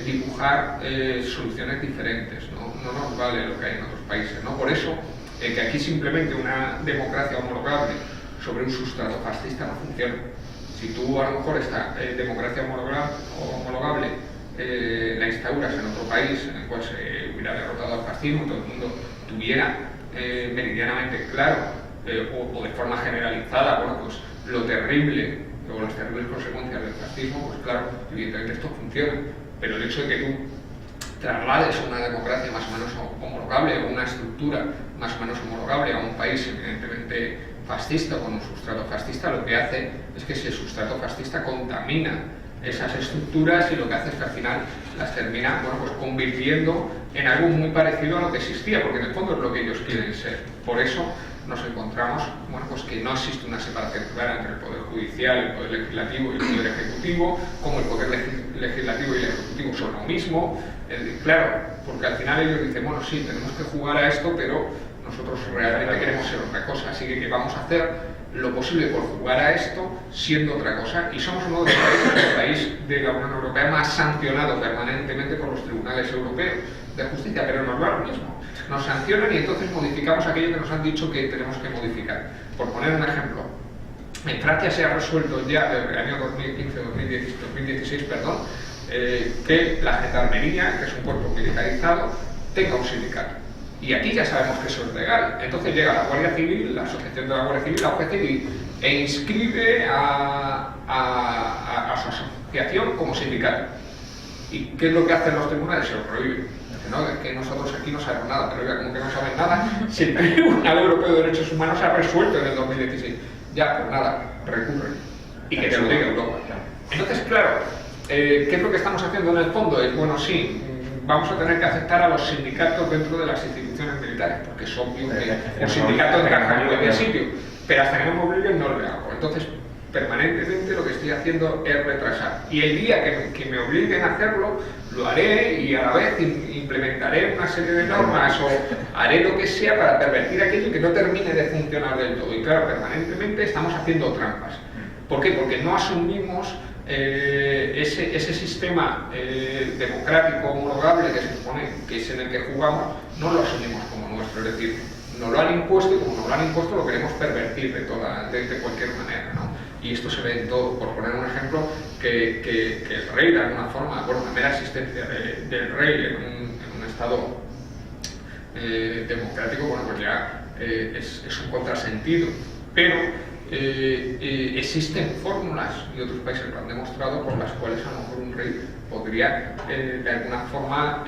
dibujar soluciones diferentes, ¿no? No nos vale lo que hay en otros países, ¿no? Por eso, que aquí simplemente una democracia homologable sobre un sustrato fascista no funciona. Si tú a lo mejor esta democracia homologable la instauras en otro país en el cual se hubiera derrotado al fascismo, todo el mundo tuviera meridianamente claro o de forma generalizada, bueno, pues lo terrible o las terribles consecuencias del fascismo, pues claro, evidentemente esto funciona, pero el hecho de que tú traslades una democracia más o menos homologable o una estructura más o menos homologable a un país evidentemente fascista con un sustrato fascista, lo que hace es que ese sustrato fascista contamina esas estructuras y lo que hace es que al final las termina, bueno, pues convirtiendo en algo muy parecido a lo que existía, porque en el fondo es lo que ellos quieren ser. Por eso nos encontramos, bueno, pues que no existe una separación clara entre el poder judicial, el poder legislativo y el poder ejecutivo, como el poder legislativo y el ejecutivo son lo mismo. Claro, porque al final ellos dicen, bueno, sí, tenemos que jugar a esto, pero nosotros realmente queremos ser otra cosa, así que vamos a hacer lo posible por jugar a esto siendo otra cosa, y somos uno de los países, el país de la Unión Europea más sancionado permanentemente por los tribunales europeos de justicia, pero nos da lo mismo. Nos sancionan y entonces modificamos aquello que nos han dicho que tenemos que modificar. Por poner un ejemplo, en Francia se ha resuelto ya desde el año 2016, que la gendarmería, que es un cuerpo militarizado, tenga un sindicato. Y aquí ya sabemos que eso es legal. Entonces llega la Guardia Civil, la Asociación de la Guardia Civil, la UGT, e inscribe a su asociación como sindicato. ¿Y qué es lo que hacen los tribunales? Se lo prohíben. No, es que nosotros aquí no sabemos nada, pero oiga, como que no saben nada, si el Tribunal Europeo de Derechos Humanos ha resuelto en el 2016. Ya, pues nada, recurren. Y que te lo diga Europa. Entonces, claro, ¿qué es lo que estamos haciendo en el fondo? Bueno, sí, vamos a tener que aceptar a los sindicatos dentro de las instituciones militares, porque es obvio que un sindicato encaja en cualquier sitio, pero hasta que no me obliguen no lo hago. Entonces, permanentemente lo que estoy haciendo es retrasar. Y el día que me obliguen a hacerlo, lo haré y a la vez implementaré una serie de normas o haré lo que sea para pervertir aquello que no termine de funcionar del todo. Y claro, permanentemente estamos haciendo trampas. ¿Por qué? Porque no asumimos ese sistema democrático homologable que se supone que es en el que jugamos, no lo asumimos como nuestro. Es decir, nos lo han impuesto y como nos lo han impuesto lo queremos pervertir de cualquier manera, ¿no? Y esto se ve en todo. Por poner un ejemplo, que el rey de alguna forma, bueno, la mera existencia del rey en un estado democrático, bueno, pues ya es un contrasentido. Pero existen fórmulas, y otros países lo han demostrado, por las cuales a lo mejor un rey podría de alguna forma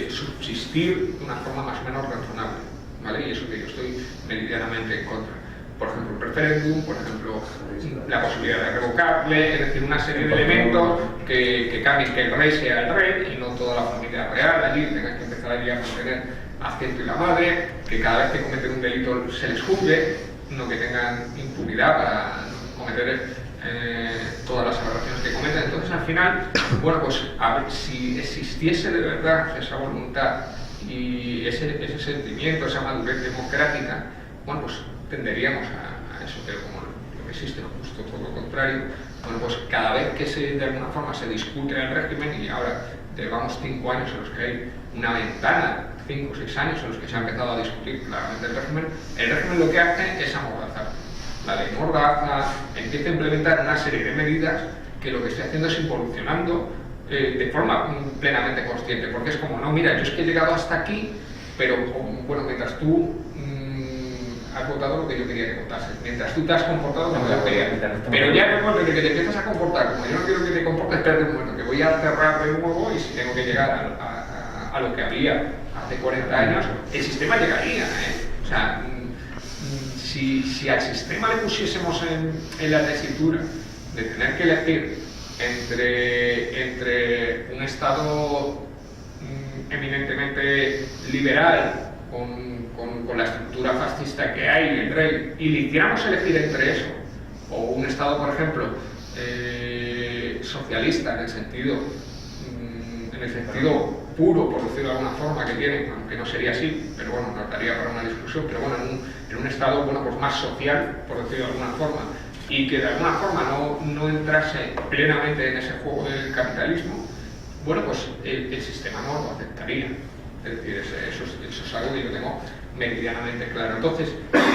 subsistir de una forma más o menos razonable, ¿vale? Y eso que yo estoy meridianamente en contra. Por ejemplo, el referéndum, por ejemplo, la posibilidad de revocarle, es decir, una serie de elementos que cambien que el rey sea el rey y no toda la familia real allí, tengan que empezar allí a mantener a ciento y la madre, que cada vez que cometen un delito se les juzgue, no que tengan impunidad para cometer todas las aberraciones que cometen. Entonces, al final, bueno, pues a ver, si existiese de verdad esa voluntad y ese sentimiento, esa madurez democrática, bueno, pues tenderíamos a eso, pero como lo que existe, justo todo lo contrario, bueno, pues cada vez que de alguna forma se discute el régimen, y ahora llevamos 5 años en los que hay una ventana, 5 o 6 años en los que se ha empezado a discutir claramente el régimen lo que hace es amordazar. La ley Mordaza empieza a implementar una serie de medidas que lo que está haciendo es involucionando de forma plenamente consciente, porque es como, no, mira, yo es que he llegado hasta aquí, pero bueno, mientras tú has votado lo que yo quería que votases, mientras tú te has comportado como yo quería, pero ya en el momento en el que te empiezas a comportar como yo no quiero que te comportes, espérate un momento, que voy a cerrar de nuevo, y si tengo que llegar a lo que había hace 40 años, el sistema llegaría, O sea, si al sistema le pusiésemos en la tesitura de tener que elegir entre un Estado eminentemente liberal con la estructura fascista que hay, el rey, y le hiciéramos elegir entre eso, o un Estado, por ejemplo, socialista en el sentido puro, por decirlo de alguna forma, que tiene, aunque no sería así, pero bueno, nos daría para una discusión, pero bueno, en un Estado, bueno, pues más social, por decirlo de alguna forma, y que de alguna forma no entrase plenamente en ese juego del capitalismo, bueno, pues el sistema no lo aceptaría. Es decir, eso es algo que yo tengo meridianamente claro. Entonces,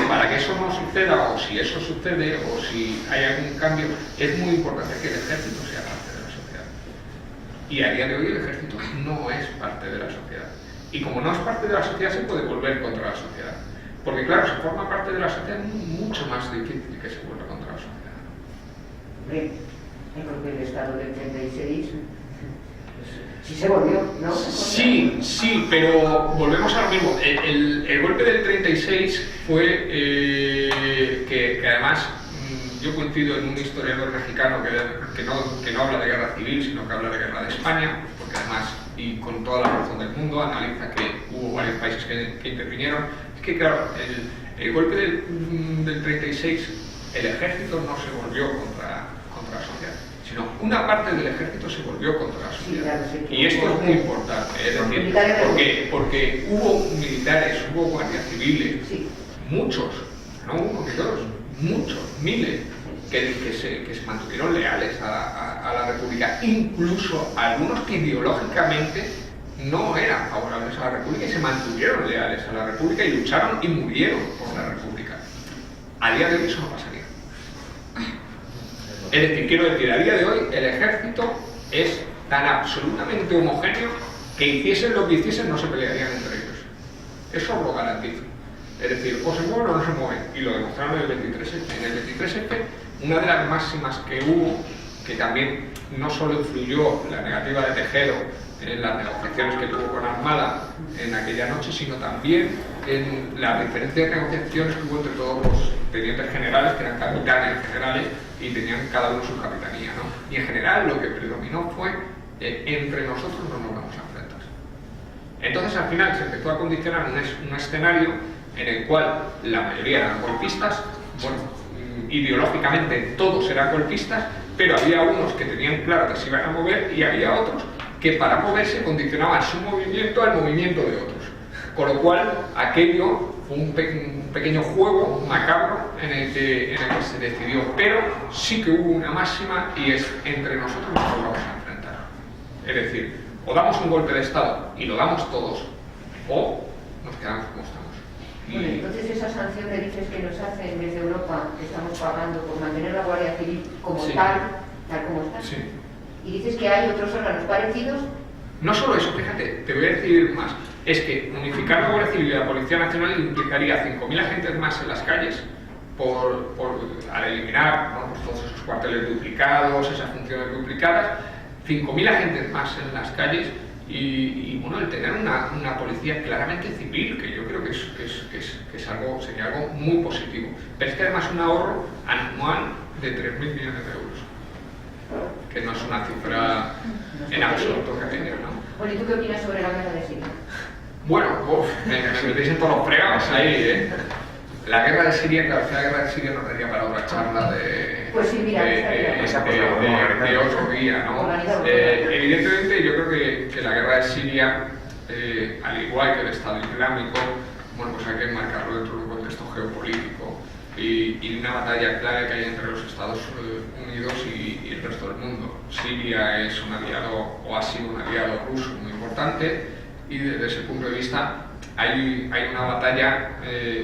para que eso no suceda, o si eso sucede, o si hay algún cambio, es muy importante que el ejército sea parte de la sociedad. Y a día de hoy el ejército no es parte de la sociedad. Y como no es parte de la sociedad, se puede volver contra la sociedad. Porque claro, se forma parte de la sociedad, es mucho más difícil que se vuelva contra la sociedad. Yo creo que el Estado del 36... sí se volvió, ¿no? Sí, pero volvemos a lo mismo. El golpe del 36 fue que además yo coincido en un historiador mexicano que no habla de guerra civil, sino que habla de guerra de España, porque además, y con toda la razón del mundo, analiza que hubo varios países que intervinieron. Es que claro, el golpe del 36, el ejército no se volvió contra la sociedad, sino una parte del ejército se volvió contra la sociedad. Y esto es muy importante, es decir, porque hubo militares, hubo guardias civiles, muchos, no uno ni dos, muchos, miles, que se mantuvieron leales a la República, incluso algunos que ideológicamente no eran favorables a la República y se mantuvieron leales a la República y lucharon y murieron por la República. A día de hoy eso no pasaría. Es decir, quiero decir, a día de hoy el ejército es tan absolutamente homogéneo que hiciesen lo que hiciesen no se pelearían entre ellos. Eso lo garantizo. Es decir, o se mueven o no se mueven. Y lo demostraron en el 23F. En el 23F, una de las máximas que hubo, que también no solo influyó la negativa de Tejero en las negociaciones que tuvo con Armada en aquella noche, sino también en la diferencia de negociaciones que hubo entre todos los tenientes generales, que eran capitanes generales, y tenían cada uno su capitanía, ¿no? Y en general lo que predominó fue entre nosotros no nos vamos a enfrentar. Entonces al final se empezó a condicionar un escenario en el cual la mayoría eran golpistas, bueno, ideológicamente todos eran golpistas, pero había unos que tenían claro que se iban a mover y había otros que para moverse condicionaban su movimiento al movimiento de otros. Con lo cual, aquello fue un pequeño juego macabro en el que se decidió, pero sí que hubo una máxima y es entre nosotros nos vamos a enfrentar. Es decir, o damos un golpe de Estado y lo damos todos, o nos quedamos como estamos. Bueno, entonces esa sanción que dices que nos hacen desde Europa, que estamos pagando por mantener la Guardia Civil como Sí. tal como está, Sí. y dices que hay otros órganos parecidos. No solo eso, fíjate, te voy a decir más. Es que unificar la Guardia Civil y la Policía Nacional implicaría 5.000 agentes más en las calles al eliminar, bueno, pues todos esos cuarteles duplicados, esas funciones duplicadas, 5.000 agentes más en las calles y bueno, el tener una policía claramente civil, que yo creo que sería algo muy positivo. Pero es que además un ahorro anual de 3.000 millones de euros, que no es una cifra en absoluto pequeña, ¿no? Bueno, ¿y tú qué opinas sobre la guerra de Siria? Bueno, me metéis en todos los fregados ahí, ¿eh? La guerra de Siria, claro, la guerra de Siria nos daría para otra charla Pues sí, mira, de otro día, ¿no? Evidentemente yo creo que la guerra de Siria, al igual que el Estado Islámico, bueno, pues hay que enmarcarlo dentro de un contexto geopolítico y una batalla clave que hay entre los Estados Unidos y el resto del mundo. Siria es un aliado, o ha sido un aliado ruso muy importante, y desde ese punto de vista hay una batalla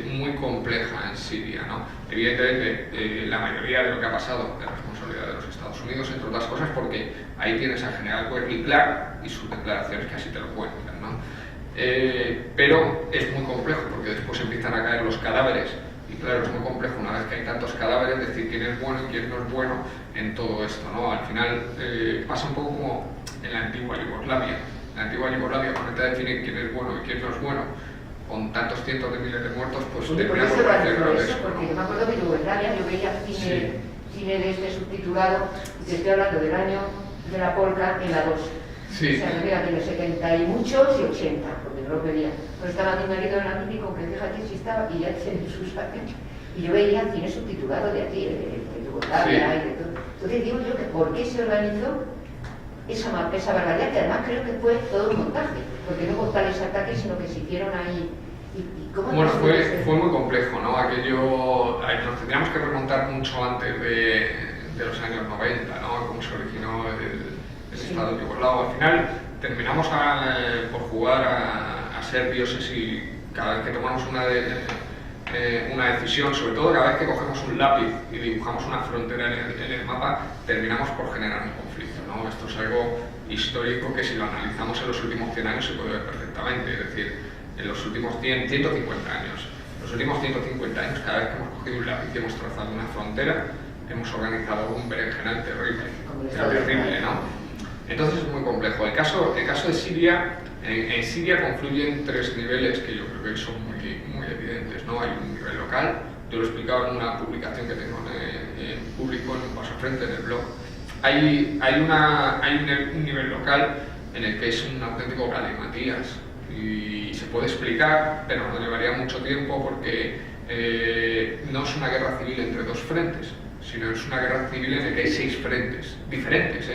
muy compleja en Siria, ¿no? Evidentemente, la mayoría de lo que ha pasado es responsabilidad de los Estados Unidos, entre otras cosas, porque ahí tienes al general Wesley Clark y sus declaraciones que así te lo cuentan, ¿no? Pero es muy complejo porque después empiezan a caer los cadáveres y claro, es muy complejo una vez que hay tantos cadáveres decir quién es bueno y quién no es bueno en todo esto, ¿no? Al final pasa un poco como en la antigua Yugoslavia. En la antigua Yugoslavia, ponerte a definir quién es bueno y quién no es bueno con tantos cientos de miles de muertos, pues termina por parecer grotesco, ¿no? Porque yo me acuerdo que en Yugoslavia yo veía cine de este subtitulado, y te estoy hablando del año de la polca en la 2. Sí. O sea, me veía tiene 70 y muchos y 80, porque no lo pedía. Pero estaba mi marido en la Mítico, que fíjate si estaba, y ya tiene sus años. Y yo veía cine subtitulado de aquí, de Yugoslavia y de todo. Entonces digo yo que ¿por qué se organizó esa barbaridad? Que además creo que fue todo un montaje, porque no hubo tales ataques, sino que se hicieron ahí. Bueno, fue muy complejo, ¿no? Aquello, nos tendríamos que remontar mucho antes de los años 90, ¿no? Cómo se originó el Estado yugoslavo. Al final terminamos por jugar a ser dioses y cada vez que tomamos una decisión, sobre todo cada vez que cogemos un lápiz y dibujamos una frontera en el mapa, terminamos por generar un conflicto, ¿no? Esto es algo histórico que si lo analizamos en los últimos 100 años se puede ver perfectamente, es decir, en los últimos 150 años. En los últimos 150 años, cada vez que hemos cogido un lápiz y hemos trazado una frontera, hemos organizado un berenjenal terrible, ¿no? Entonces es muy complejo. El caso de Siria, en Siria confluyen tres niveles que yo creo que son muy evidentes, ¿no? Hay un nivel local, yo lo he explicado en una publicación que tengo en público, en un paso frente, en el blog. Hay un nivel local en el que es un auténtico galimatías y se puede explicar, pero nos llevaría mucho tiempo porque no es una guerra civil entre dos frentes, sino es una guerra civil en la que hay 6 frentes diferentes,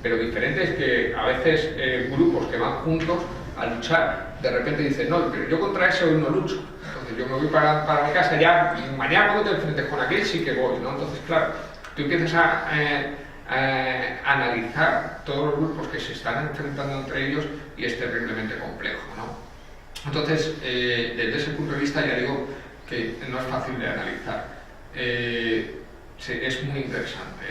pero diferentes que a veces grupos que van juntos a luchar de repente dicen no, pero yo contra eso hoy no lucho, entonces yo me voy para mi casa, ya mañana cuando te enfrentes con aquel sí que voy, ¿no? Entonces claro, tú empiezas a analizar todos los grupos que se están enfrentando entre ellos y es terriblemente complejo, ¿no? Entonces, desde ese punto de vista ya digo que no es fácil de analizar, es muy interesante,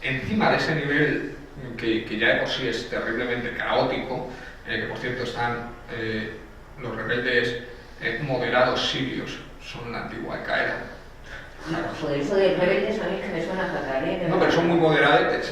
Encima de ese nivel que ya de por sí es terriblemente caótico, en el que por cierto están los rebeldes moderados sirios, son la antigua Al-Qaeda. Joder, eso de rebeldes a mí que me suena fatal, No, pero son muy moderadetes,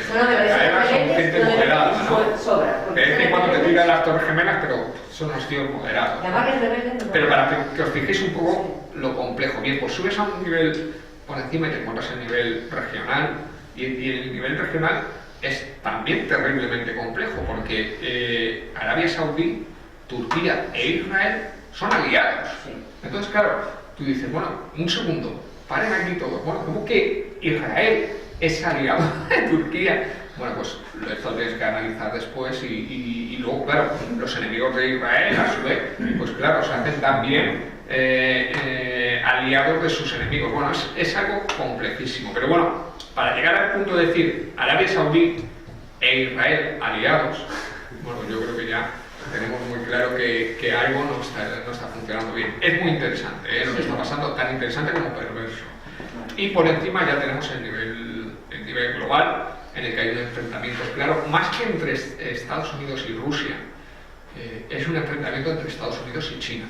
Bueno, pero son gente moderada, ¿no? Sobra. De vez en cuando te tiran las Torres Gemelas, pero son unos tíos moderados. Llamarles rebeldes no. Pero para que os fijéis un poco lo complejo. Bien, pues subes a un nivel por encima y te encuentras el nivel regional. Y el nivel regional es también terriblemente complejo, porque Arabia Saudí, Turquía e Israel son aliados. Entonces, claro, tú dices, bueno, un segundo, paren aquí todo. Bueno, ¿cómo que Israel es aliado de Turquía? Bueno, pues esto tienes que analizar después y luego, claro, los enemigos de Israel, a su vez, pues claro, se hacen también aliados de sus enemigos. Bueno, es algo complejísimo, pero bueno, para llegar al punto de decir Arabia Saudí e Israel aliados, bueno, yo creo que ya tenemos muy claro que algo no está funcionando bien. Es muy interesante, lo que está pasando, tan interesante como perverso. Y por encima ya tenemos el nivel global, en el que hay un enfrentamiento claro, más que entre Estados Unidos y Rusia, es un enfrentamiento entre Estados Unidos y China.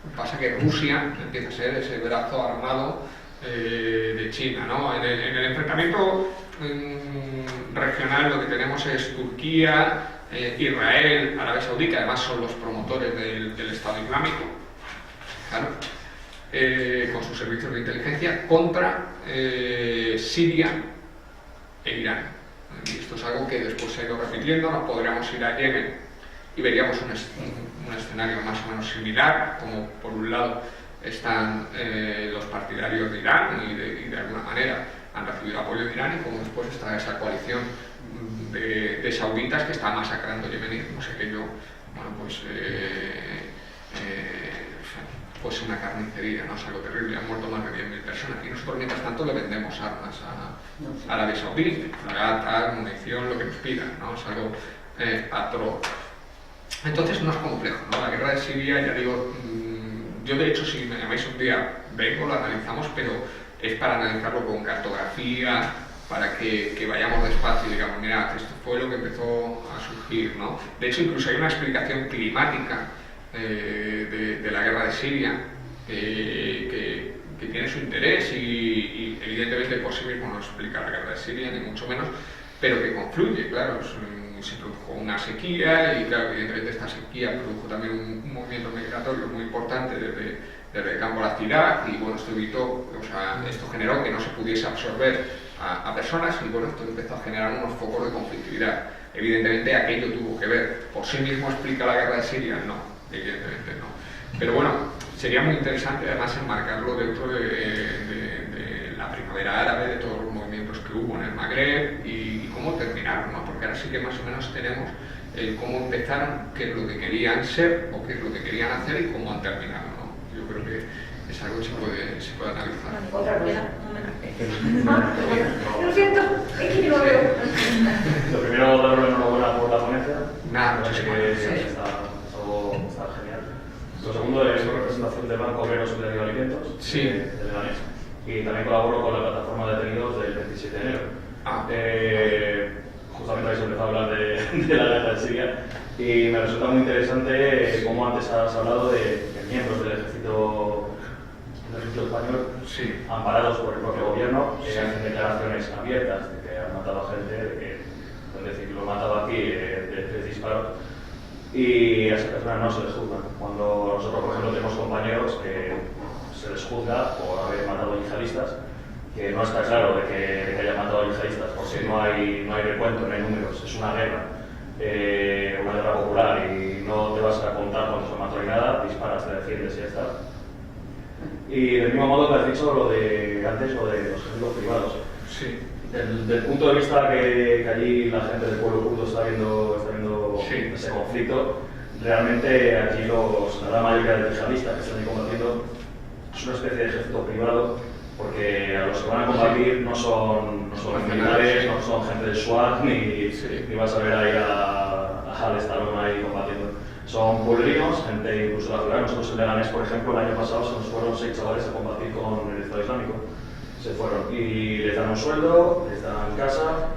Lo que pasa es que Rusia empieza a ser ese brazo armado de China, ¿no? En el enfrentamiento regional lo que tenemos es Turquía, Israel, Arabia Saudí, que además son los promotores del Estado Islámico, claro, con sus servicios de inteligencia, contra Siria e Irán. Y esto es algo que después se ha ido repitiendo. Nos podríamos ir a Yemen y veríamos un escenario más o menos similar, como por un lado están los partidarios de Irán y de alguna manera han recibido apoyo de Irán, y como después está esa coalición de sauditas que está masacrando yemeníes, no sé qué yo, bueno, pues una carnicería, ¿no? Es algo terrible, han muerto más de 10.000 personas y nosotros mientras tanto le vendemos armas a Arabia Saudí, fragatas, munición, lo que nos pidan, ¿no? Es algo atroz. Entonces no es complejo, ¿no? La guerra de Siria, ya digo, yo de hecho si me llamáis un día vengo, lo analizamos, pero es para analizarlo con cartografía, para que vayamos despacio y digamos, mira, esto fue lo que empezó a surgir, ¿no? De hecho, incluso hay una explicación climática de la guerra de Siria que tiene su interés y evidentemente por sí mismo no explica la guerra de Siria, ni mucho menos, pero que confluye, claro, se produjo una sequía y claro, evidentemente esta sequía produjo también un movimiento migratorio muy importante desde el campo a la ciudad y bueno, esto generó que no se pudiese absorber a personas y bueno, esto empezó a generar unos focos de conflictividad. Evidentemente aquello tuvo que ver, por sí mismo explica la guerra de Siria, no, evidentemente no. Pero bueno, sería muy interesante además enmarcarlo dentro de la primavera árabe, de todos los movimientos que hubo en el Magreb y cómo terminaron, ¿no? Porque ahora sí que más o menos tenemos cómo empezaron, qué es lo que querían ser o qué es lo que querían hacer y cómo han terminado, ¿no? Yo creo que es algo que se puede analizar. Otra cosa. Lo siento, es que no veo. Lo primero, darle la enhorabuena por la ponencia. Nada, muchísimas gracias. Está genial. Lo segundo es la representación del Banco Obrero Solidario de Alimentos, sí, de Leganés. Y también colaboro con la plataforma de detenidos del 27 de enero. Justamente habéis empezado a hablar de la guerra de Siria y me resulta muy interesante cómo antes has hablado de miembros del ejército español, sí, amparados por el propio gobierno, hacen declaraciones abiertas de que han matado a gente, de que, es decir, lo he matado aquí de 3 disparos, y a esas personas no se les juzga. Cuando nosotros, por ejemplo, tenemos compañeros que se les juzga por haber matado yihadistas, que no está claro de que hayan matado a yihadistas, porque no hay recuento, no hay números, es una guerra popular y no te vas a contar cuando se mató ni nada, disparas, te defiendes y ya está. Y del mismo modo que has dicho lo de antes, lo de los ejércitos privados. Sí. Del punto de vista que allí la gente del pueblo kurdo está viendo sí, ese conflicto, realmente aquí la gran mayoría de yihadistas que están ahí combatiendo es una especie de ejército privado, porque a los que van a combatir no son militares, no son gente del SWAT, ni vas a ver ahí al Stallone ahí combatiendo. Son pueblerinos, gente incluso de la ciudad. Nosotros en Leganés, por ejemplo, el año pasado se nos fueron 6 chavales a combatir con el Estado Islámico. Se fueron y les dan un sueldo, les dan casa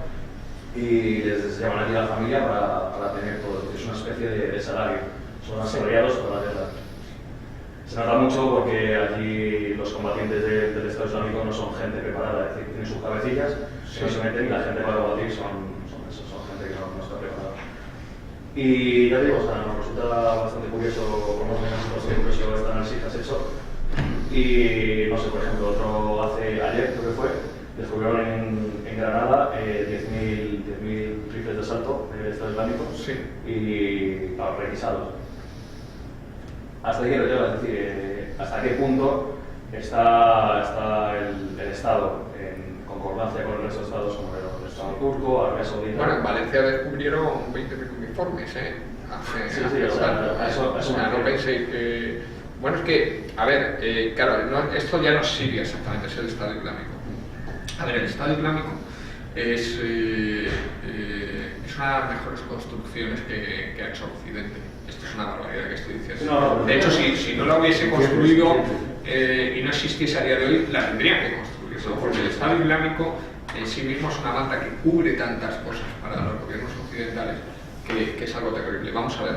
y les llevan aquí a la familia para tener todo. Es una especie de salario. Son asalariados para la guerra. Se nota mucho porque aquí los combatientes del Estado Islámico no son gente preparada, es decir, tienen sus cabecillas, que no se meten y la gente para combatir son gente que no está preparada. Y ya digo, nos resulta bastante curioso cómo en una situación, por eso esta análisis que has hecho, Y no sé, por ejemplo, ayer creo que fue, descubrieron en Granada 10.000 rifles de asalto del Estado Islámico y requisados. Hasta ahí quiero llegar, es decir, hasta qué punto está el Estado en concordancia con el resto de estados como el Estado turco, Arabia Saudita. Bueno, en Valencia descubrieron 20 uniformes, no penséis que... Bueno, es que, a ver, claro, esto ya no es Siria exactamente, es el Estado Islámico. A ver, el Estado Islámico es una de las mejores construcciones que ha hecho Occidente. Esto es una barbaridad que estoy diciendo. De hecho, si no la hubiese construido y no existiese a día de hoy, la tendrían que construir, ¿no? Porque el Estado Islámico en sí mismo es una manta que cubre tantas cosas para los gobiernos occidentales que es algo terrible. Vamos a ver,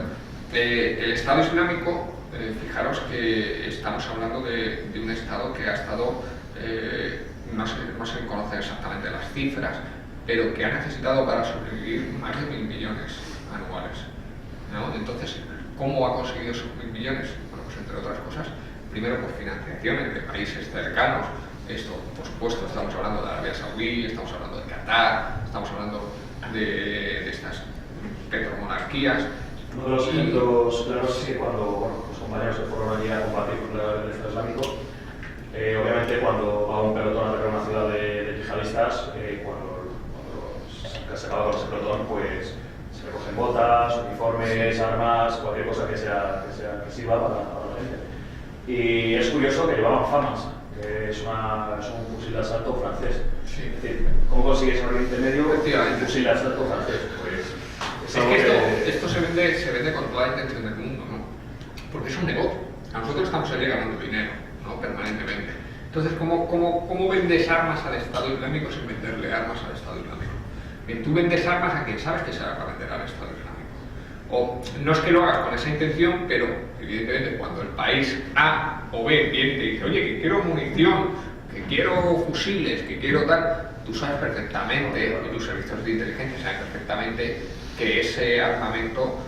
el Estado Islámico, fijaros que estamos hablando de un Estado que ha estado, no se conocen exactamente las cifras, pero que ha necesitado para sobrevivir más de 1.000 millones anuales, ¿no? Entonces, ¿cómo ha conseguido esos 1.000 millones? Bueno, pues entre otras cosas, primero por financiaciones de países cercanos. Esto, por supuesto, estamos hablando de Arabia Saudí, estamos hablando de Qatar, estamos hablando de estas petromonarquías. Uno de los ejemplos claros es que cuando los compañeros se fueron allí a combatir contra el Estado Islámico, obviamente cuando va un pelotón a atacar una ciudad de yihadistas, cuando se acaba con ese pelotón, pues se recogen botas, uniformes, armas, cualquier cosa que sirva para la gente. Y es curioso que llevaban FAMAS, que es un fusil de asalto francés. Es decir, ¿cómo consigues en Oriente Medio un fusil de asalto francés? Pues, es que esto se vende con toda la intención del mundo, ¿no? Porque es un negocio. A nosotros estamos allí ganando dinero, ¿no? Permanentemente. Entonces, ¿cómo vendes armas al Estado Islámico sin venderle armas al Estado Islámico? Bien, tú vendes armas a quien sabes que se va a vender al Estado Islámico. O no es que lo hagas con esa intención, pero evidentemente cuando el país A o B viene y te dice, oye, que quiero munición, que quiero fusiles, que quiero tal, tú sabes perfectamente, y tus servicios de inteligencia saben perfectamente que ese armamento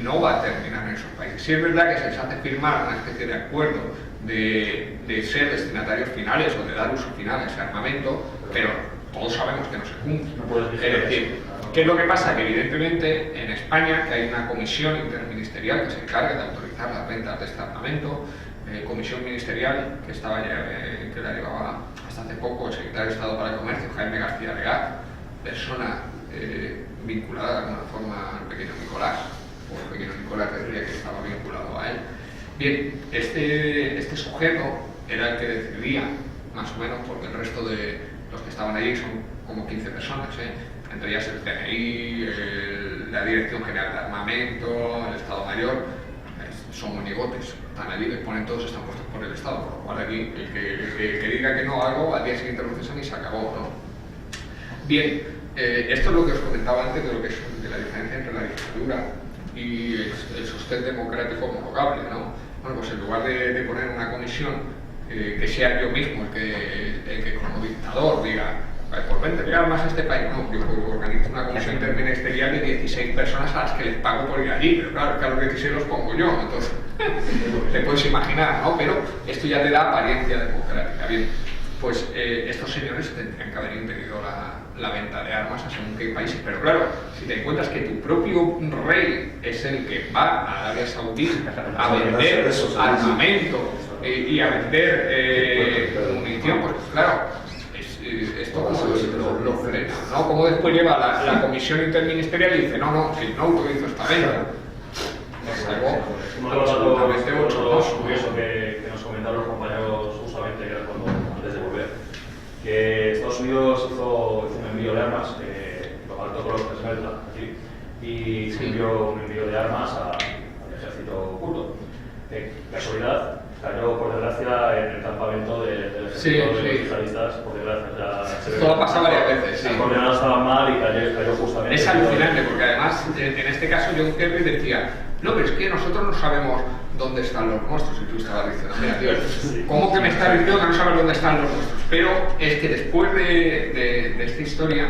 no va a terminar en esos países. Sí es verdad que se les hace firmar una especie de acuerdo de ser destinatarios finales o de dar uso final a ese armamento, pero todos sabemos que no se cumple. Es decir, ¿qué es lo que pasa? Que evidentemente en España que hay una comisión interministerial que se encarga de autorizar las ventas de este armamento, comisión ministerial que estaba que la llevaba hasta hace poco el secretario de Estado para el Comercio, Jaime García Legaz, persona vinculada de alguna forma al pequeño Nicolás, o el pequeño Nicolás decía que estaba vinculado a él. Bien, este sujeto era el que decidía, más o menos, porque el resto de los que estaban allí son como 15 personas, entre ellas el CNI, la Dirección General de Armamento, el Estado Mayor, son monigotes, están allí, les ponen todos, están puestos por el Estado, por lo cual aquí el que diga que no algo, al día siguiente lo cesan y se acabó, ¿no? Bien, esto es lo que os comentaba antes de la diferencia entre la dictadura y el sostén democrático homologable, ¿no? Bueno, pues en lugar de poner una comisión que sea yo mismo el que como dictador diga, pues vente armas a este país, no, yo organizo una comisión interministerial de 16 personas a las que les pago por ir allí, pero claro, que a los 16 los pongo yo, entonces te puedes imaginar, ¿no? Pero esto ya te da apariencia democrática. Bien, pues estos señores tendrían que haber impedido la venta de armas a según qué países, pero claro, si te encuentras que tu propio rey es el que va a Arabia Saudí a vender armamento y a vender munición, pues claro, esto como lo frena, ¿no? Como después lleva la comisión interministerial y dice, no, que no autorizo esta venta. Es algo absolutamente bochornoso. Curioso que nos comentaron los compañeros justamente antes de volver, que Estados Unidos hizo un envío de armas, lo faltó con los presidentes aquí, y se envió un envío de armas al ejército kurdo. Casualidad, cayó por desgracia en el campamento del ejército de los yihadistas, por desgracia. Todo ha pasado varias veces, sí. Las coordenadas estaban mal y cayó justamente. Es alucinante, porque además, en este caso, John Kerry decía, no, pero es que nosotros no sabemos dónde están los nuestros, y tú estabas diciendo, mira, tío, ¿cómo que me estás diciendo que no sabes dónde están los nuestros? Pero es que después de esta historia,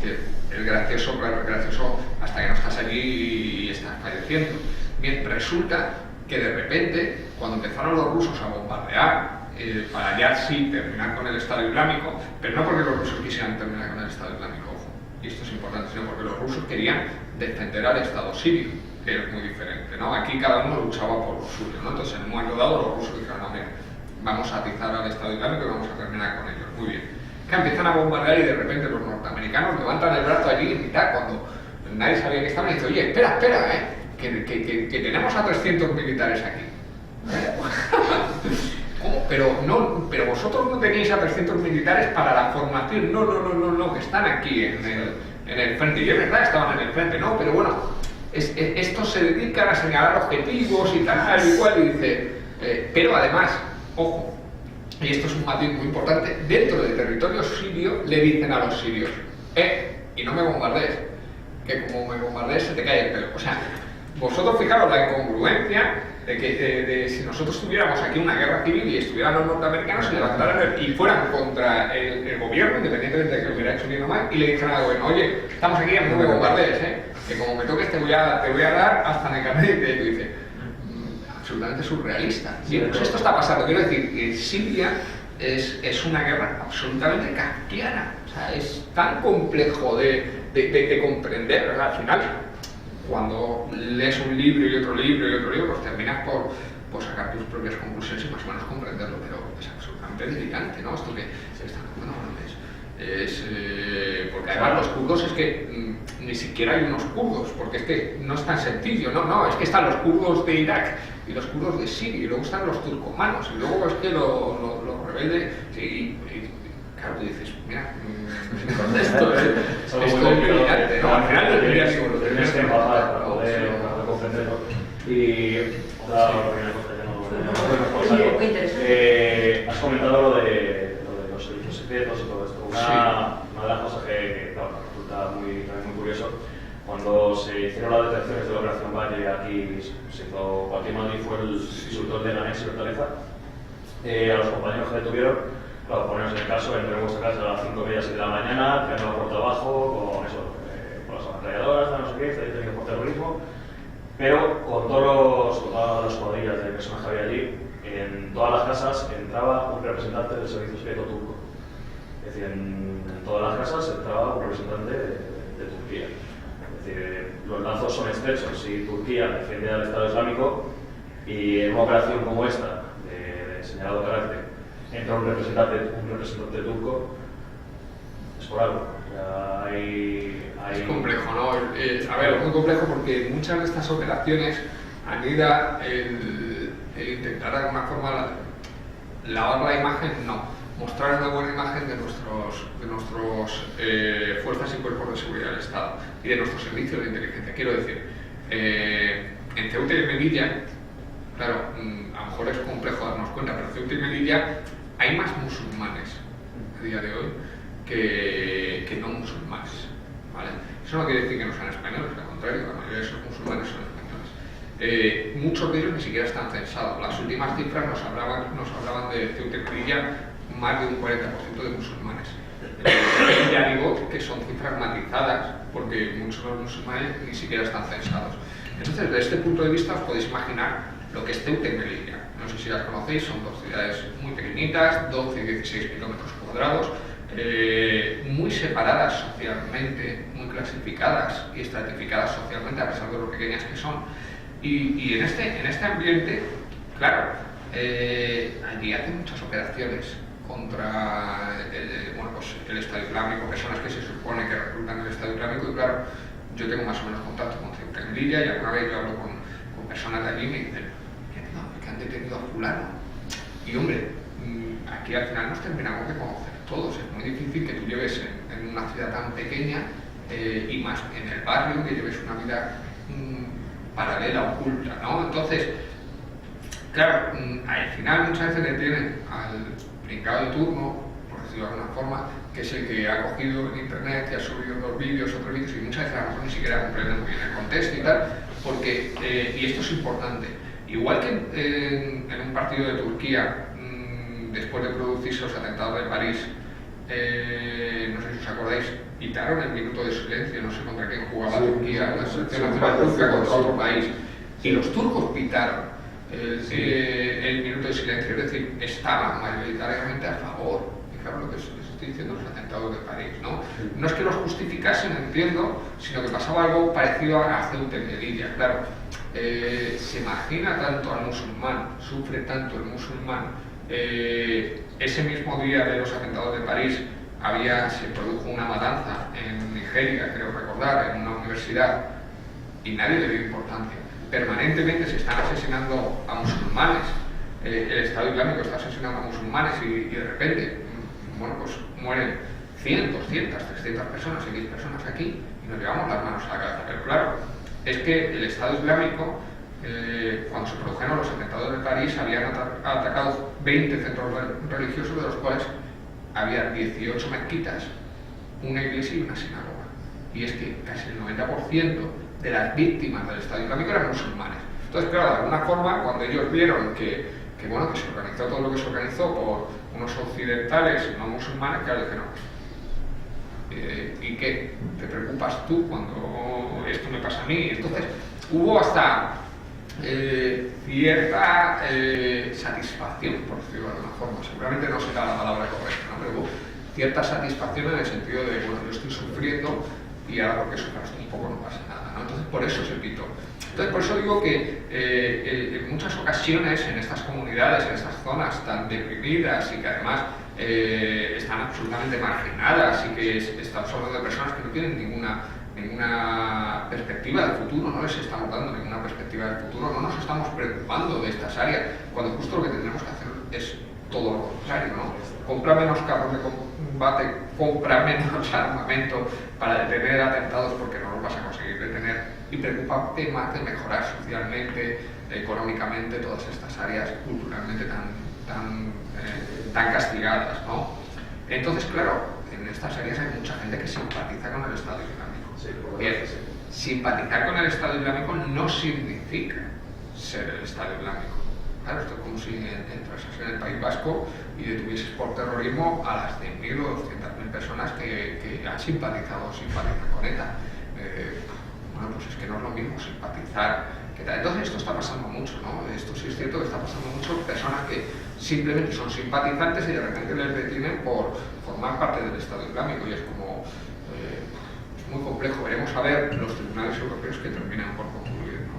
que es gracioso, claro, es gracioso hasta que no estás allí y estás falleciendo. Bien, resulta que de repente, cuando empezaron los rusos a bombardear para ya sí terminar con el Estado Islámico, pero no porque los rusos quisieran terminar con el Estado Islámico, ojo, y esto es importante, sino porque los rusos querían defender al Estado sirio, que es muy diferente, ¿no? Aquí cada uno luchaba por lo suyo, ¿no? Entonces en un momento dado los rusos dijeron, no, mira, vamos a atizar al Estado Islámico y vamos a terminar con ellos, muy bien. Que empiezan a bombardear y de repente los norteamericanos levantan el brazo allí en mitad cuando nadie sabía que estaban y dicen, oye, espera, que tenemos a 300 militares aquí. ¿Cómo? Pero vosotros no tenéis a 300 militares para la formación, no, que están aquí en el frente. Y es verdad, estaban en el frente, ¿no? Pero bueno, estos se dedican a señalar objetivos y tal y cual, y dice, pero además, ojo, y esto es un matiz muy importante, dentro del territorio sirio le dicen a los sirios, y no me bombardees, que como me bombardees se te cae el pelo. O sea, vosotros fijaros la incongruencia de que si nosotros tuviéramos aquí una guerra civil y estuvieran los norteamericanos se levantaran y fueran contra el gobierno, independientemente de que lo hubiera hecho bien o mal, y le dijeran al gobierno, oye, estamos aquí, no me bombardees, que como me toques te voy a dar hasta en el carnet de crédito. Y dice, absolutamente surrealista. Bien, pues esto está pasando. Quiero decir que Siria es una guerra absolutamente kafkiana. O sea, es tan complejo de comprender. O sea, al final, cuando lees un libro y otro libro, pues terminas por sacar tus propias conclusiones y más o menos comprenderlo, pero es absolutamente delirante, ¿no? Esto que se está bueno, porque además los kurdos es que ni siquiera hay unos kurdos, porque es que no es tan sencillo, no, es que están los kurdos de Irak y los kurdos de Siria, y luego están los turcomanos, y luego es que los rebeldes, sí, y claro, tú dices, mira, esto es delirante, ¿no? Al final no tendría ningún tienes que empapar para poder comprenderlo. Y otra pequeña cosa que no has comentado lo de los servicios secretos y todo esto. Una de las cosas que claro, resulta muy curioso, cuando se hicieron las detecciones de la Operación Valle aquí, se hizo Joaquín Madrid, fue el instructor de Leganés y Hortaleza, a los compañeros que detuvieron, claro, ponernos en el caso, entré en vuestra casa a las 5:30, 7 de la mañana, tirando por trabajo, con eso, con las ametralladoras, no sé qué, está detenido por terrorismo, pero con todas las cuadrillas de personas que había allí, en todas las casas entraba un representante del servicio secreto turco. Es decir, en todas las casas entraba un representante de Turquía. Es decir, los lazos son estrechos. Si Turquía defiende al Estado Islámico y en una operación como esta, de señalado carácter, entra un representante turco, es por algo. Es complejo, ¿no? A ver, es muy complejo porque muchas de estas operaciones anida el intentar de alguna forma lavar la imagen, no. Mostrar una buena imagen de nuestros fuerzas y cuerpos de seguridad del Estado y de nuestros servicios de inteligencia. Quiero decir, en Ceuta y Melilla, claro, a lo mejor es complejo darnos cuenta, pero en Ceuta y Melilla hay más musulmanes a día de hoy que no musulmanes, ¿vale? Eso no quiere decir que no sean españoles, al contrario, la mayoría de esos musulmanes son españoles. Muchos de ellos ni siquiera están censados. Las últimas cifras nos hablaban de Ceuta y Melilla, más de un 40% de musulmanes. Ya digo que son cifras matizadas porque muchos de los musulmanes ni siquiera están censados. Entonces, desde este punto de vista os podéis imaginar lo que es Ceuta y Melilla. No sé si las conocéis, son dos ciudades muy pequeñitas, 12 y 16 kilómetros cuadrados, muy separadas socialmente, muy clasificadas y estratificadas socialmente a pesar de lo pequeñas que son. Y en este ambiente, claro, allí hacen muchas operaciones contra el Estado Islámico, personas que se supone que reclutan el Estado Islámico, y claro, yo tengo más o menos contacto con Ceuta y Melilla y alguna vez yo hablo con personas de allí y me dicen que han detenido a fulano. Y hombre, aquí al final nos terminamos de conocer todos. Es muy difícil que tú lleves en una ciudad tan pequeña y más en el barrio, que lleves una vida paralela, oculta, ¿no? Entonces, claro, al final muchas veces detienen al brincado de turno, por decirlo de alguna forma, que es el que ha cogido en internet y ha subido otros vídeos, y muchas veces a lo mejor ni siquiera comprenden muy bien el contexto y tal, porque, y esto es importante, igual que en un partido de Turquía, después de producirse los atentados de París, no sé si os acordáis, pitaron el minuto de silencio, no sé contra quién jugaba Turquía, la selección nacional turca contra otro país, y los turcos pitaron el minuto de silencio, es decir, estaban mayoritariamente a favor. Y claro, lo que les estoy diciendo, los atentados de París, ¿no? No es que los justificasen, entiendo, sino que pasaba algo parecido a Ceuta y Melilla, claro. Se imagina tanto al musulmán, sufre tanto el musulmán. Ese mismo día de los atentados de París se produjo una matanza en Nigeria, creo recordar, en una universidad, y nadie le dio importancia. Permanentemente se están asesinando a musulmanes, el Estado Islámico está asesinando a musulmanes y de repente, bueno, pues mueren 100, 200, 300 personas, X personas aquí y nos llevamos las manos a la cabeza. Pero claro, es que el Estado Islámico, cuando se produjeron los atentados de París, habían atacado 20 centros religiosos, de los cuales había 18 mezquitas, una iglesia y una sinagoga. Y es que casi el 90% de las víctimas del Estado Islámico eran musulmanes. Entonces, claro, de alguna forma, cuando ellos vieron que se organizó todo lo que se organizó por unos occidentales no musulmanes, claro, dijeron, ¿y qué? ¿Te preocupas tú cuando esto me pasa a mí? Entonces, hubo hasta cierta satisfacción, por decirlo de alguna forma. Seguramente no será la palabra correcta, ¿no? Pero hubo cierta satisfacción en el sentido de, bueno, yo estoy sufriendo y ahora porque sufras un poco no pasa nada, ¿no? Entonces, por eso se pitó. Entonces, por eso digo que en muchas ocasiones en estas comunidades, en estas zonas tan deprimidas y que además están absolutamente marginadas y que estamos hablando de personas que no tienen ninguna perspectiva de futuro, no les estamos dando ninguna perspectiva de futuro, no nos estamos preocupando de estas áreas, cuando justo lo que tendremos que hacer es todo lo contrario, ¿no? Compra menos carros de combate, compra menos armamento para detener atentados porque no los vas a conseguir detener, y preocúpate más de mejorar socialmente, económicamente, todas estas áreas culturalmente tan castigadas, ¿no? Entonces, claro, en estas áreas hay mucha gente que simpatiza con el Estado Islámico. Sí, bien, simpatizar con el Estado Islámico no significa ser el Estado Islámico. Claro, esto es como si entrases en el País Vasco y detuvieses por terrorismo a las 100.000 o 200.000 personas que han simpatizado con ETA. Bueno, pues es que no es lo mismo simpatizar que tal. Entonces esto está pasando mucho, ¿no? Esto sí es cierto que está pasando mucho, personas que simplemente son simpatizantes y de repente les detienen por formar parte del Estado Islámico, y es como es muy complejo. Veremos a ver los tribunales europeos que terminan por concluir, ¿no?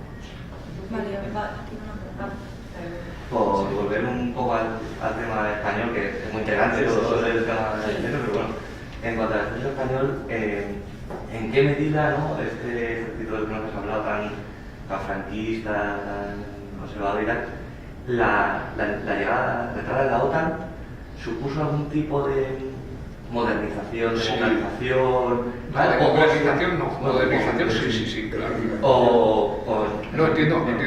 Vale, tiene una pregunta. Por volver un poco al tema español, que es muy interesante todo el tema del género, pero bueno, en cuanto al género español, ¿en qué medida, ¿no?, este ejército del que nos has hablado tan franquista, tan conservador y tal, la entrada de la OTAN supuso algún tipo de modernización, democratización? ¿Vale? Modernización no, modernización sí, claro. No, entiendo qué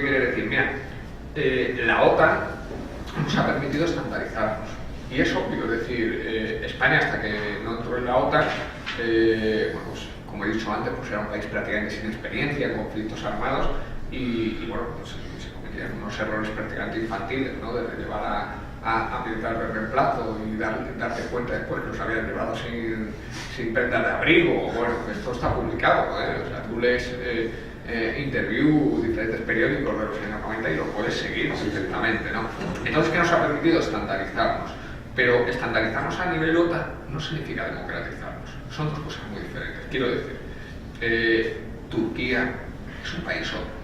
quiere decir. Mira, la OTAN nos ha permitido estandarizarnos. Y es obvio, es decir, España, hasta que no entró en la OTAN, bueno, pues, como he dicho antes, pues era un país prácticamente sin experiencia en conflictos armados y bueno, pues, se cometían unos errores prácticamente infantiles, ¿no? De llevar a militar de reemplazo y darte cuenta después que los habían llevado sin prenda de abrigo. Bueno, esto está publicado, ¿eh? O sea, tú lees interview, diferentes periódicos de los años 90 y lo puedes seguir perfectamente, ¿no? Entonces, ¿qué nos ha permitido? Estandarizarnos. Pero estandarizarnos a nivel OTAN no significa democratizarnos. Son dos cosas muy diferentes. Quiero decir, Turquía es un país OTAN.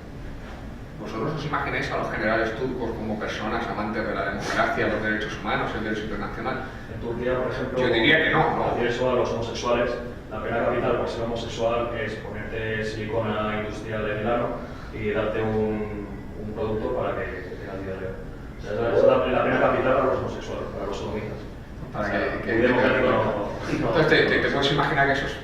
¿Vosotros os imagináis a los generales turcos como personas amantes de la democracia, los derechos humanos, el derecho internacional? En Turquía, por ejemplo, yo diría que no. Eso a los homosexuales, la pena capital por ser homosexual es ponerte silicona industrial de Milano y darte un producto para que tengas diarrea. O sea, esa es la pena capital para los homosexuales, para los sodomitas. Muy democrático no. Entonces te puedes imaginar que eso es,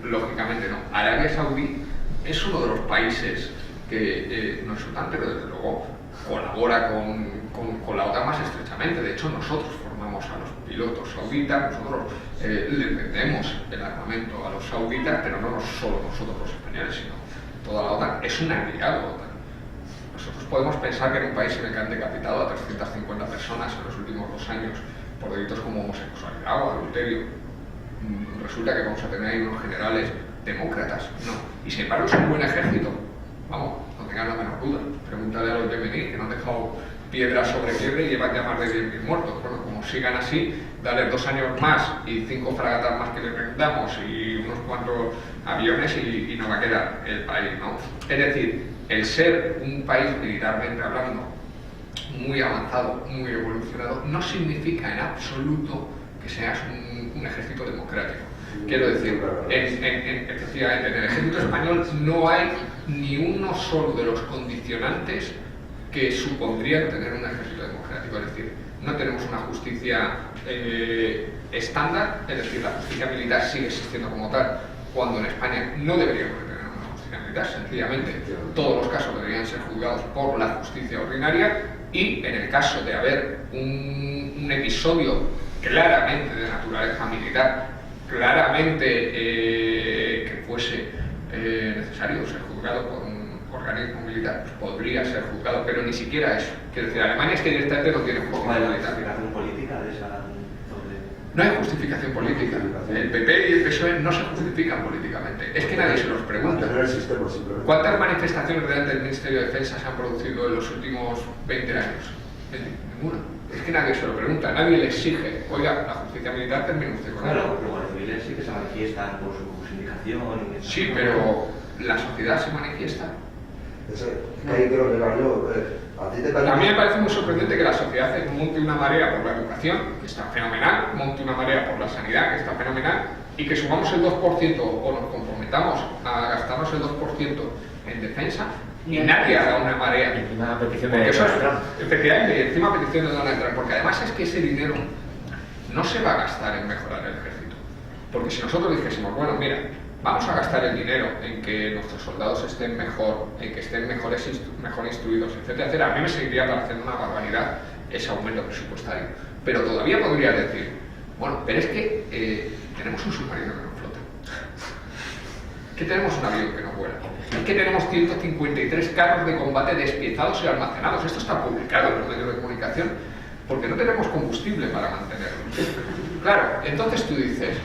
lógicamente no. Arabia Saudí es uno de los países que no es OTAN, pero desde luego colabora con la OTAN más estrechamente. De hecho, nosotros formamos a los pilotos sauditas, nosotros les vendemos el armamento a los sauditas, pero no solo nosotros los españoles, sino toda la OTAN. Es un aliado de la OTAN. Nosotros podemos pensar que en un país en el que han decapitado a 350 personas en los últimos 2 años por delitos como homosexualidad o adulterio, resulta que vamos a tener ahí unos generales demócratas. No. Y sin embargo es un buen ejército. Vamos, no tengan la menor duda. Pregúntale a los yemeníes que no han dejado piedra sobre piedra y llevan ya más de 10.000 muertos. Bueno, como sigan así, darles 2 años más y 5 fragatas más que les vendamos y unos cuantos aviones y no va a quedar el país, ¿no? Es decir, el ser un país militarmente hablando muy avanzado, muy evolucionado, no significa en absoluto que seas un ejército democrático. Quiero decir, efectivamente, en el ejército español no hay ni uno solo de los condicionantes que supondrían tener un ejército democrático. Es decir, no tenemos una justicia estándar, es decir, la justicia militar sigue existiendo como tal, cuando en España no deberíamos de tener una justicia militar, sencillamente todos los casos deberían ser juzgados por la justicia ordinaria, y en el caso de haber un episodio claramente de naturaleza militar, claramente que fuese necesario ser juzgado por un organismo militar, pues podría ser juzgado, pero ni siquiera eso. Quiero decir, Alemania es que directamente no tiene justicia militar. ¿Justificación política de esa? No hay justificación política. El PP y el PSOE no se justifican políticamente. Es que nadie se los pregunta. ¿Cuántas manifestaciones delante del Ministerio de Defensa se han producido en los últimos 20 años? Ninguna. Es que nadie se lo pregunta, nadie le exige. Oiga, la justicia militar termina usted con Claro, algo. pero los civiles sí que se manifiestan por su sindicación. Sí, pero la sociedad se manifiesta. Ahí creo que yo, a ti te parece... A mí me parece muy sorprendente que la sociedad monte una marea por la educación, que está fenomenal, monte una marea por la sanidad, que está fenomenal, y que sumamos el 2% o nos comprometamos a gastarnos el 2% en defensa, y nadie haga una marea. Y encima la petición Porque de eso es, Donald Trump. efectivamente, y encima petición de Donald Trump, porque además es que ese dinero no se va a gastar en mejorar el ejército. Porque si nosotros dijésemos, bueno, mira, vamos a gastar el dinero en que nuestros soldados estén mejor, en que estén mejor instruidos, etcétera, etcétera, a mí me seguiría pareciendo una barbaridad ese aumento presupuestario. Pero todavía podría decir, bueno, pero es que tenemos un submarino que no flota, que tenemos un avión que no vuela, es que tenemos 153 carros de combate despiezados y almacenados. Esto está publicado en los medios de comunicación, porque no tenemos combustible para mantenerlos. Claro, entonces tú dices,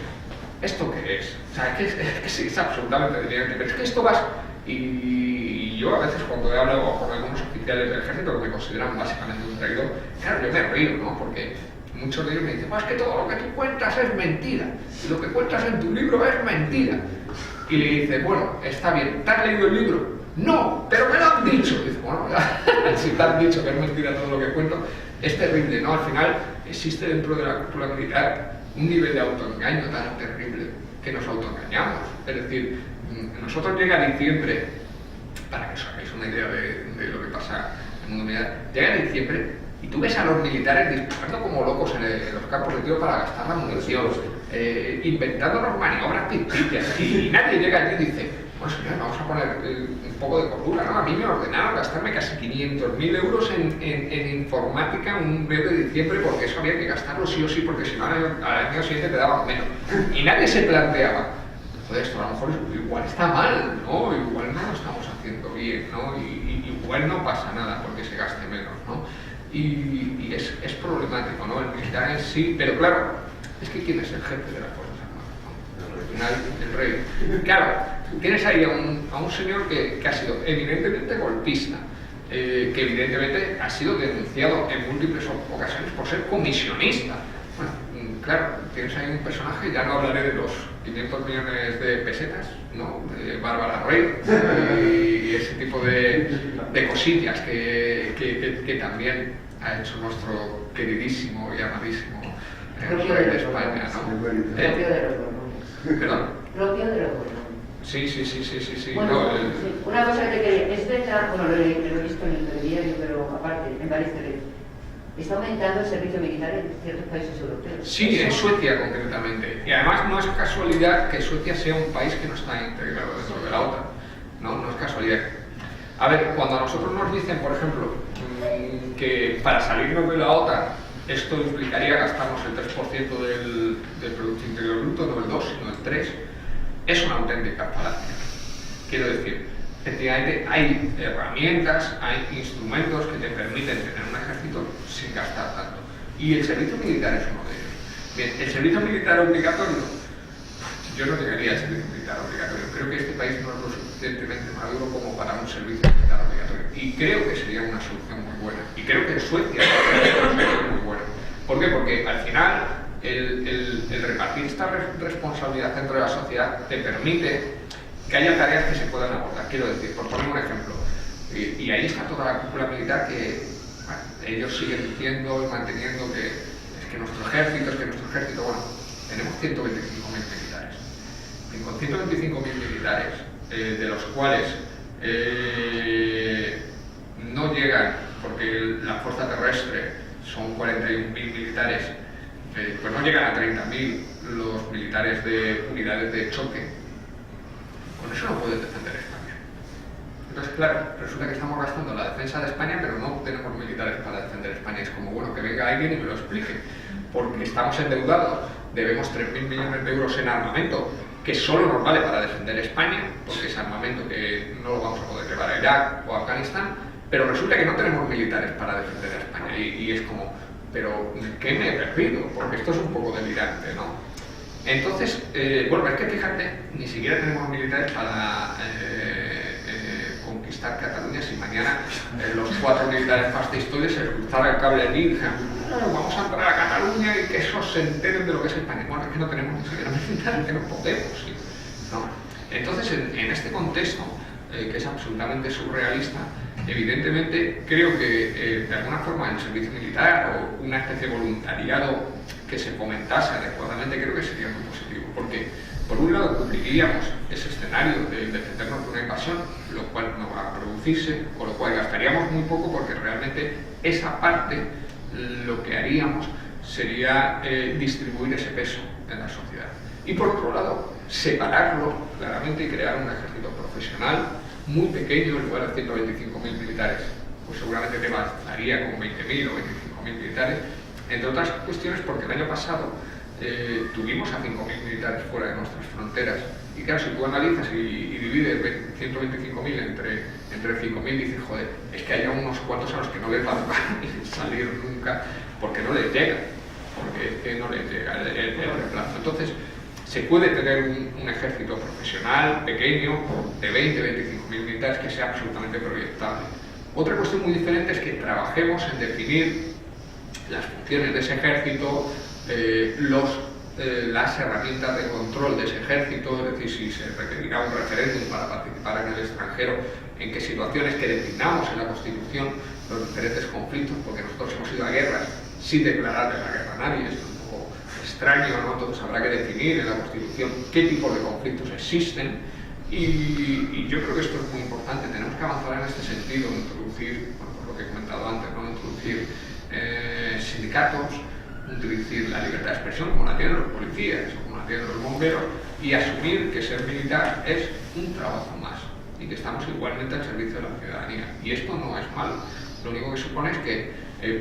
¿esto qué es? O sea, es absolutamente delirante, pero es que esto vas... Y yo a veces cuando he hablado con algunos oficiales del ejército que me consideran básicamente un traidor, claro, yo me río, ¿no? Porque muchos de ellos me dicen, es que todo lo que tú cuentas es mentira, y lo que cuentas en tu libro es mentira. Y le dice, bueno, está bien, ¿te has leído el libro? No, pero me lo han dicho. Y dice, bueno, ya, si te han dicho que es mentira todo lo que cuento, es terrible, ¿no? Al final existe dentro de la cultura militar un nivel de autoengaño tan terrible que nos autoengañamos. Es decir, nosotros llega diciembre, para que os hagáis una idea de lo que pasa en el mundo militar, llega diciembre y tú ves a los militares disparando como locos en los campos de tiro para gastar la munición, inventándonos maniobras ficticias, y nadie llega allí y dice, bueno señor, vamos a poner un poco de cordura, ¿no? A mí me ordenaron gastarme casi 500.000 euros en informática un mes de diciembre porque eso había que gastarlo sí o sí, porque si no al año siguiente te daban menos. Y nadie se planteaba, joder, esto a lo mejor igual está mal, ¿no? Igual no lo estamos haciendo bien, ¿no? Y igual no pasa nada porque se gaste menos, ¿no? Y es problemático, ¿no? El militar en sí, pero claro, es que ¿quién es el jefe de las Fuerzas Armadas? Al final, el rey. Claro, tienes ahí a un señor que ha sido evidentemente golpista, que evidentemente ha sido denunciado en múltiples ocasiones por ser comisionista. Bueno, claro, tienes ahí un personaje, ya no hablaré de los 500 millones de pesetas, ¿no? De Bárbara Rey y ese tipo de cosillas que también ha hecho nuestro queridísimo y amadísimo rey de España, ¿no? Propio de los Borbones. ¿Perdón? Propio de los Borbones. Sí. Bueno, No, sí, una cosa que quería, es verdad, bueno, lo he visto en el telediario, pero aparte, en varios telediarios, está aumentando el servicio militar en ciertos países europeos. Sí, en Suecia concretamente. Y además no es casualidad que Suecia sea un país que no está integrado dentro de la OTAN. No es casualidad. A ver, cuando a nosotros nos dicen, por ejemplo, que para salirnos de la OTAN esto implicaría gastarnos el 3% del Producto Interior Bruto, no el 2, sino el 3%, es una auténtica falacia. Quiero decir, efectivamente hay herramientas, hay instrumentos que te permiten tener un ejército sin gastar tanto. Y el servicio militar es uno de ellos. Bien, el servicio militar obligatorio, yo no llegaría al servicio militar obligatorio. Creo que este país no es lo suficiente suficientemente maduro como para un servicio militar obligatorio. Y creo que sería una solución muy buena. Y creo que en Suecia sería una solución muy buena. ¿Por qué? Porque al final el repartir esta responsabilidad dentro de la sociedad te permite que haya tareas que se puedan abordar. Quiero decir, por poner un ejemplo, y ahí está toda la cúpula militar que bueno, ellos siguen diciendo y manteniendo que es que nuestro ejército, bueno, tenemos 125.000 militares. Y con 125.000 militares, de los cuales no llegan, porque la fuerza terrestre son 41.000 militares, pues no llegan a 30.000 los militares de unidades de choque. Con eso no pueden defender España. Entonces, claro, resulta que estamos gastando la defensa de España, pero no tenemos militares para defender España. Es como, bueno, que venga alguien y me lo explique. Porque estamos endeudados, debemos 3.000 millones de euros en armamento, que solo nos vale para defender España, porque es armamento que no lo vamos a poder llevar a Irak o a Afganistán, pero resulta que no tenemos militares para defender a España. Y es como, pero ¿qué me he perdido? Porque esto es un poco delirante, ¿no? Entonces, bueno, es que fíjate, ni siquiera tenemos militares para conquistar Cataluña. Si mañana los 4 militares fascistoides se cruzaran el cable allí y dijeran, vamos a entrar a Cataluña y que esos se enteren de lo que es España. Bueno, es que no tenemos ni siquiera militares, que no podemos, ¿sí? ¿No? Entonces, en este contexto, que es absolutamente surrealista, evidentemente creo que de alguna forma el servicio militar o una especie de voluntariado que se fomentase adecuadamente, creo que sería muy positivo, porque por un lado cumpliríamos ese escenario de defendernos de una invasión, lo cual no va a producirse, con lo cual gastaríamos muy poco, porque realmente esa parte lo que haríamos sería distribuir ese peso en la sociedad. Y por otro lado, separarlo claramente y crear un ejército profesional muy pequeño en lugar de 125.000 militares. Pues seguramente te bastaría con 20.000 o 25.000 militares, entre otras cuestiones porque el año pasado tuvimos a 5.000 militares fuera de nuestras fronteras. Y claro, si tú analizas y divides 125.000 entre 5.000, dices, joder, es que hay unos cuantos a los que no les va a salir nunca porque no les llega, porque no les llega el reemplazo. Entonces, se puede tener un ejército profesional, pequeño, de 20.000-25.000 militares que sea absolutamente proyectable. Otra cuestión muy diferente es que trabajemos en definir las funciones de ese ejército, las herramientas de control de ese ejército, es decir, si se requerirá un referéndum para participar en el extranjero, en qué situaciones, que definamos en la Constitución los diferentes conflictos, porque nosotros hemos ido a guerras sin declararle la guerra a nadie, es un poco extraño, ¿no? Entonces habrá que definir en la Constitución qué tipo de conflictos existen, y yo creo que esto es muy importante. Tenemos que avanzar en este sentido, introducir, bueno, por lo que he comentado antes, ¿no? Introducir sindicatos, introducir la libertad de expresión como la tienen los policías o como la tienen los bomberos, y asumir que ser militar es un trabajo más y que estamos igualmente al servicio de la ciudadanía. Y esto no es malo. Lo único que supone es que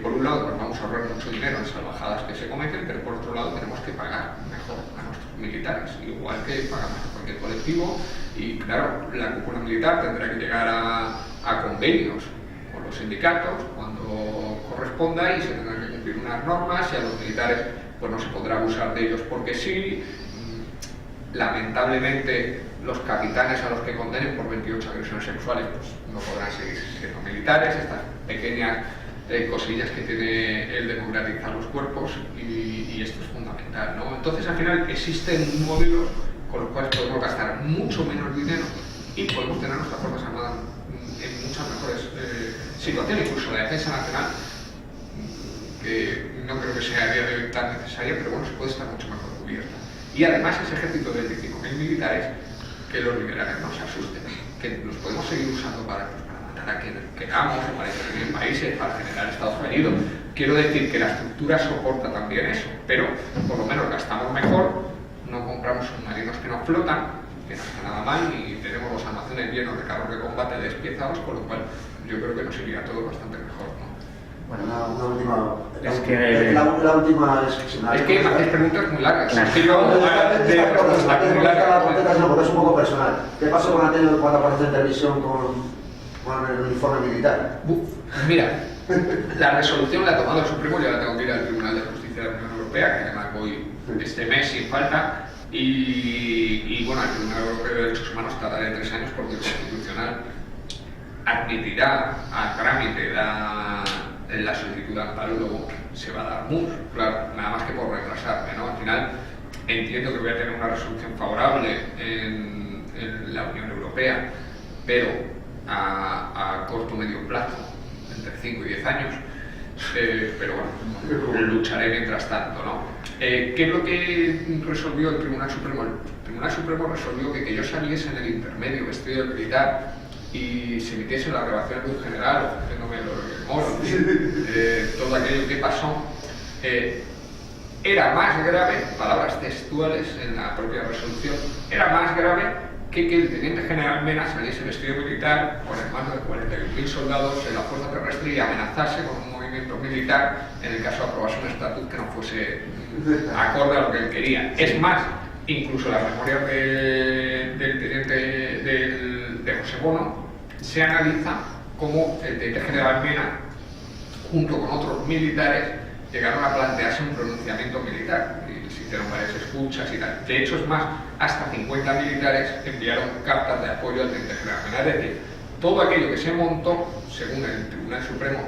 por un lado pues vamos a ahorrar mucho dinero en salvajadas que se cometen, pero por otro lado tenemos que pagar mejor a nuestros militares, igual que pagamos a cualquier colectivo. Y claro, la cúpula militar tendrá que llegar a convenios con los sindicatos cuando corresponda, y se tendrán que cumplir unas normas, y a los militares pues no se podrá abusar de ellos porque sí. Lamentablemente los capitanes a los que condenen por 28 agresiones sexuales pues no podrán seguir siendo militares. Estas pequeñas cosillas que tiene el democratizar los cuerpos, y esto es fundamental, ¿no? Entonces al final existen modelos con los cuales podemos gastar mucho menos dinero y podemos tener nuestras fuerzas armadas en muchas mejores situaciones. Incluso la defensa nacional, que no creo que sea a día de hoy tan necesaria, pero bueno, se puede estar mucho mejor cubierta. Y además ese ejército de 25.000 militares, que los liberales no se asusten, que los podemos seguir usando para matar a quienes queramos, para intervenir en países, para generar Estados Unidos. Quiero decir que la estructura soporta también eso, pero por lo menos gastamos mejor, no compramos submarinos que no flotan, que no está nada mal, y tenemos los almacenes llenos de carros de combate despiezados, con lo cual yo creo que nos iría todo bastante mejor, ¿no? Bueno, una última. Es que la última es que me hacéis preguntas muy largas. Claro. Es que yo, porque es un poco personal. ¿Qué pasó con Antonio cuando apareció en televisión con el uniforme militar? Mira, la resolución la ha tomado el Supremo, ya la tengo que ir al Tribunal de Justicia de la Unión Europea, que además voy este mes sin falta, Y bueno, el Tribunal Europeo de Derechos Humanos tardará 3 años porque el Constitucional admitirá a trámite la solicitud de amparo y luego se va a dar MUR, claro, nada más que por retrasarme, ¿no? Al final entiendo que voy a tener una resolución favorable en la Unión Europea, pero a corto o medio plazo, entre 5 y 10 años, pero bueno, lucharé mientras tanto, ¿no? ¿Qué es lo que resolvió el Tribunal Supremo? El Tribunal Supremo resolvió que yo saliese en el intermedio vestido de militar y se emitiese la grabación de un general ofreciéndome el moro, todo aquello que pasó, era más grave, palabras textuales en la propia resolución, era más grave que el teniente general Mena saliese vestido militar con el mando de 41.000 soldados en la fuerza terrestre y amenazase con un movimiento militar en el caso de aprobarse un estatuto que no fuese acorde a lo que él quería. Es más, incluso las memorias del teniente de José Bono se analiza cómo el teniente general Mena, junto con otros militares, llegaron a plantearse un pronunciamiento militar y se hicieron varias escuchas y tal. De hecho, es más, hasta 50 militares enviaron cartas de apoyo al teniente general Mena. Es decir, todo aquello que se montó, según el Tribunal Supremo,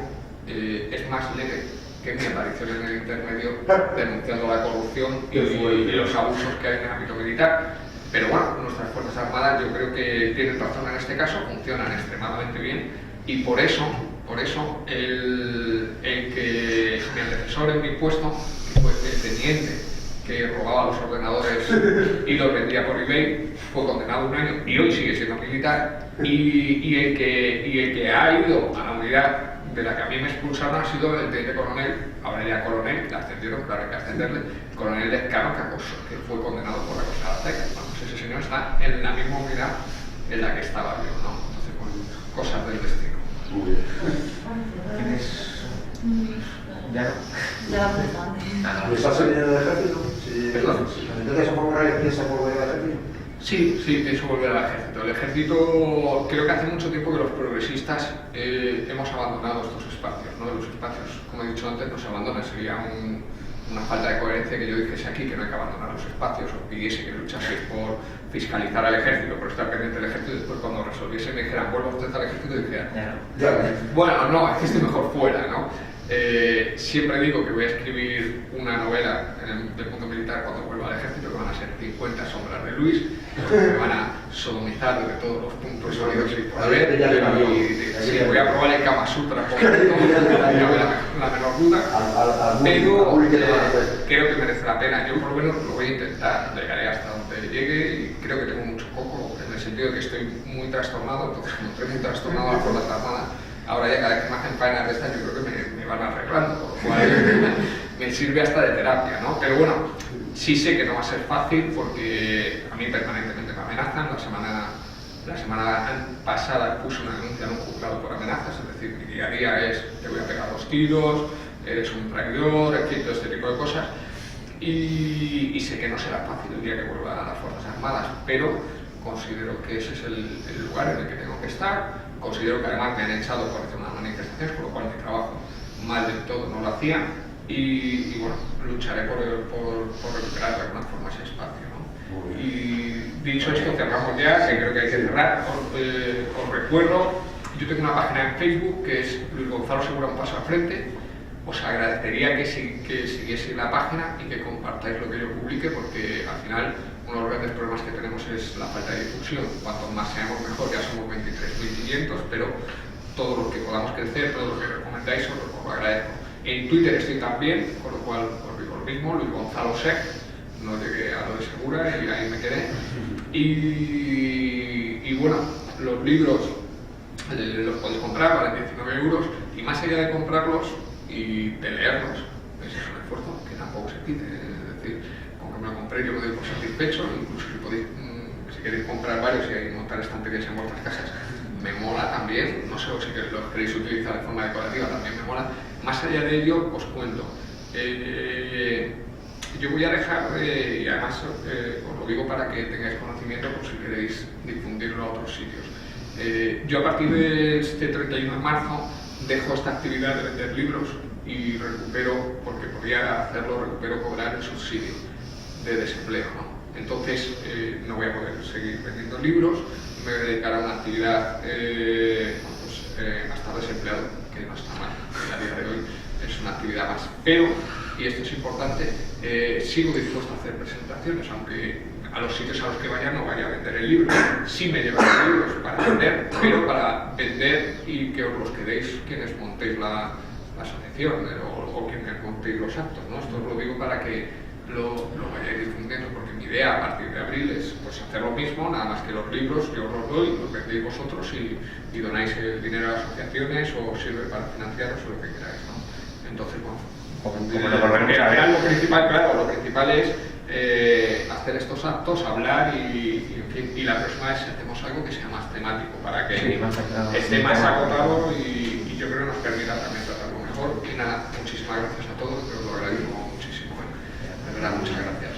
es más leve que mi aparición en el intermedio denunciando la corrupción y los abusos que hay en el ámbito militar. Pero bueno, nuestras Fuerzas Armadas yo creo que tienen razón en este caso, funcionan extremadamente bien y por eso el que mi antecesor en mi puesto, que fue el teniente que robaba los ordenadores y los vendía por eBay, fue condenado a 1 año y hoy sigue siendo militar, y el que ha ido a la unidad de la que a mí me expulsaron ha sido el teniente coronel, ahora ya coronel, que ascendieron, claro, hay que ascenderle, el coronel Lescano, que fue condenado por acosar a Zeca. Vamos, ese señor está en la misma unidad en la que estaba yo, ¿no? Entonces, pues, cosas del destino. Muy bien. ¿Tienes...? ¿Ya no? Ya la pensaba. ¿Estás en el ejército? Perdón. ¿Intentas volver al ejército? Sí, pienso volver al ejército. El ejército, creo que hace mucho tiempo que los progresistas hemos abandonado estos espacios, ¿no? Los espacios, como he dicho antes, no se abandonan. Sería una falta de coherencia que yo dijese aquí que no hay que abandonar los espacios o pidiese que luchase por fiscalizar al ejército, por estar pendiente del ejército, y después cuando resolviese me dijeran vuelva usted al ejército y dijera, bueno, no, es que estoy mejor fuera, ¿no? Siempre digo que voy a escribir una novela del mundo militar cuando vuelva al ejército, que van a ser 50 sombras de Luis, que me van a sodomizar desde todos los puntos sólidos y por haber, y voy a probar el Kama Sutra por la menor duda, pero creo que merece la pena. Yo por lo menos lo voy a intentar, llegaré hasta donde llegue y creo que tengo mucho coco, en el sentido de que estoy muy trastornado, entonces como estoy muy trastornado a las Fuerzas Armadas, ahora ya cada vez que me hacen faenas de estas yo creo que me van arreglando, por lo cual me sirve hasta de terapia, ¿no? Pero bueno, sí sé que no va a ser fácil porque a mí permanentemente me amenazan. La semana pasada puse una denuncia en un juzgado por amenazas, es decir, mi día a día es te voy a pegar 2 tiros, eres un traidor, todo este tipo de cosas. Y sé que no será fácil el día que vuelva a las Fuerzas Armadas, pero considero que ese es el lugar en el que tengo que estar. Considero que además me han echado por hacer unas manifestaciones, por lo cual mi trabajo mal del todo no lo hacía. Y bueno, lucharé por recuperar de alguna forma ese espacio, ¿no? Y dicho esto, cerramos ya, que creo que hay que cerrar. Os recuerdo, yo tengo una página en Facebook que es Luis Gonzalo Segura, un paso al frente. Os agradecería que siguiese la página y que compartáis lo que yo publique, porque al final uno de los grandes problemas que tenemos es la falta de difusión. Cuanto más seamos mejor, ya somos 23.500, pero todo lo que podamos crecer, todo lo que recomendáis, os lo agradezco. En Twitter estoy también, con lo cual os digo lo mismo, Luis Gonzalo Sec, no llegué a lo de Segura y ahí me quedé. Y bueno, los libros los podéis comprar, valen 19 €, y más allá de comprarlos y de leerlos, ese es un esfuerzo que tampoco se pide, es decir, con que me lo compré yo me doy por satisfecho, incluso si queréis comprar varios y montar estanterías en vuestras casas, me mola también, no sé si los queréis utilizar de forma decorativa, también me mola. Más allá de ello, os cuento, yo voy a dejar, y además os lo digo para que tengáis conocimiento por si queréis difundirlo a otros sitios. Yo a partir de este 31 de marzo dejo esta actividad de vender libros y recupero, porque podía hacerlo, recupero cobrar el subsidio de desempleo, ¿no? Entonces no voy a poder seguir vendiendo libros, me voy a dedicar a una actividad hasta desempleado, que no está mal, a día de hoy es una actividad más. Pero, y esto es importante, sigo dispuesto a hacer presentaciones, aunque a los sitios a los que vaya no vaya a vender el libro. Sí me llevan los libros para vender, pero para vender y que os los quedéis quienes montéis la asociación o quienes montéis los actos, ¿no? Esto os lo digo para que lo vayáis difundiendo, porque mi idea a partir de abril es pues, hacer lo mismo, nada más que los libros yo os los doy, los vendéis vosotros y donáis el dinero a las asociaciones o sirve para financiaros o lo que queráis, ¿no? Entonces, bueno, lo principal, claro, lo principal es hacer estos actos, hablar y, en fin, y la próxima vez hacemos algo que sea más temático para que esté más acotado y yo creo que nos permita también tratarlo mejor. Y nada, muchísimas gracias a todos, pero lo agradezco muchísimo. De verdad, muchas gracias.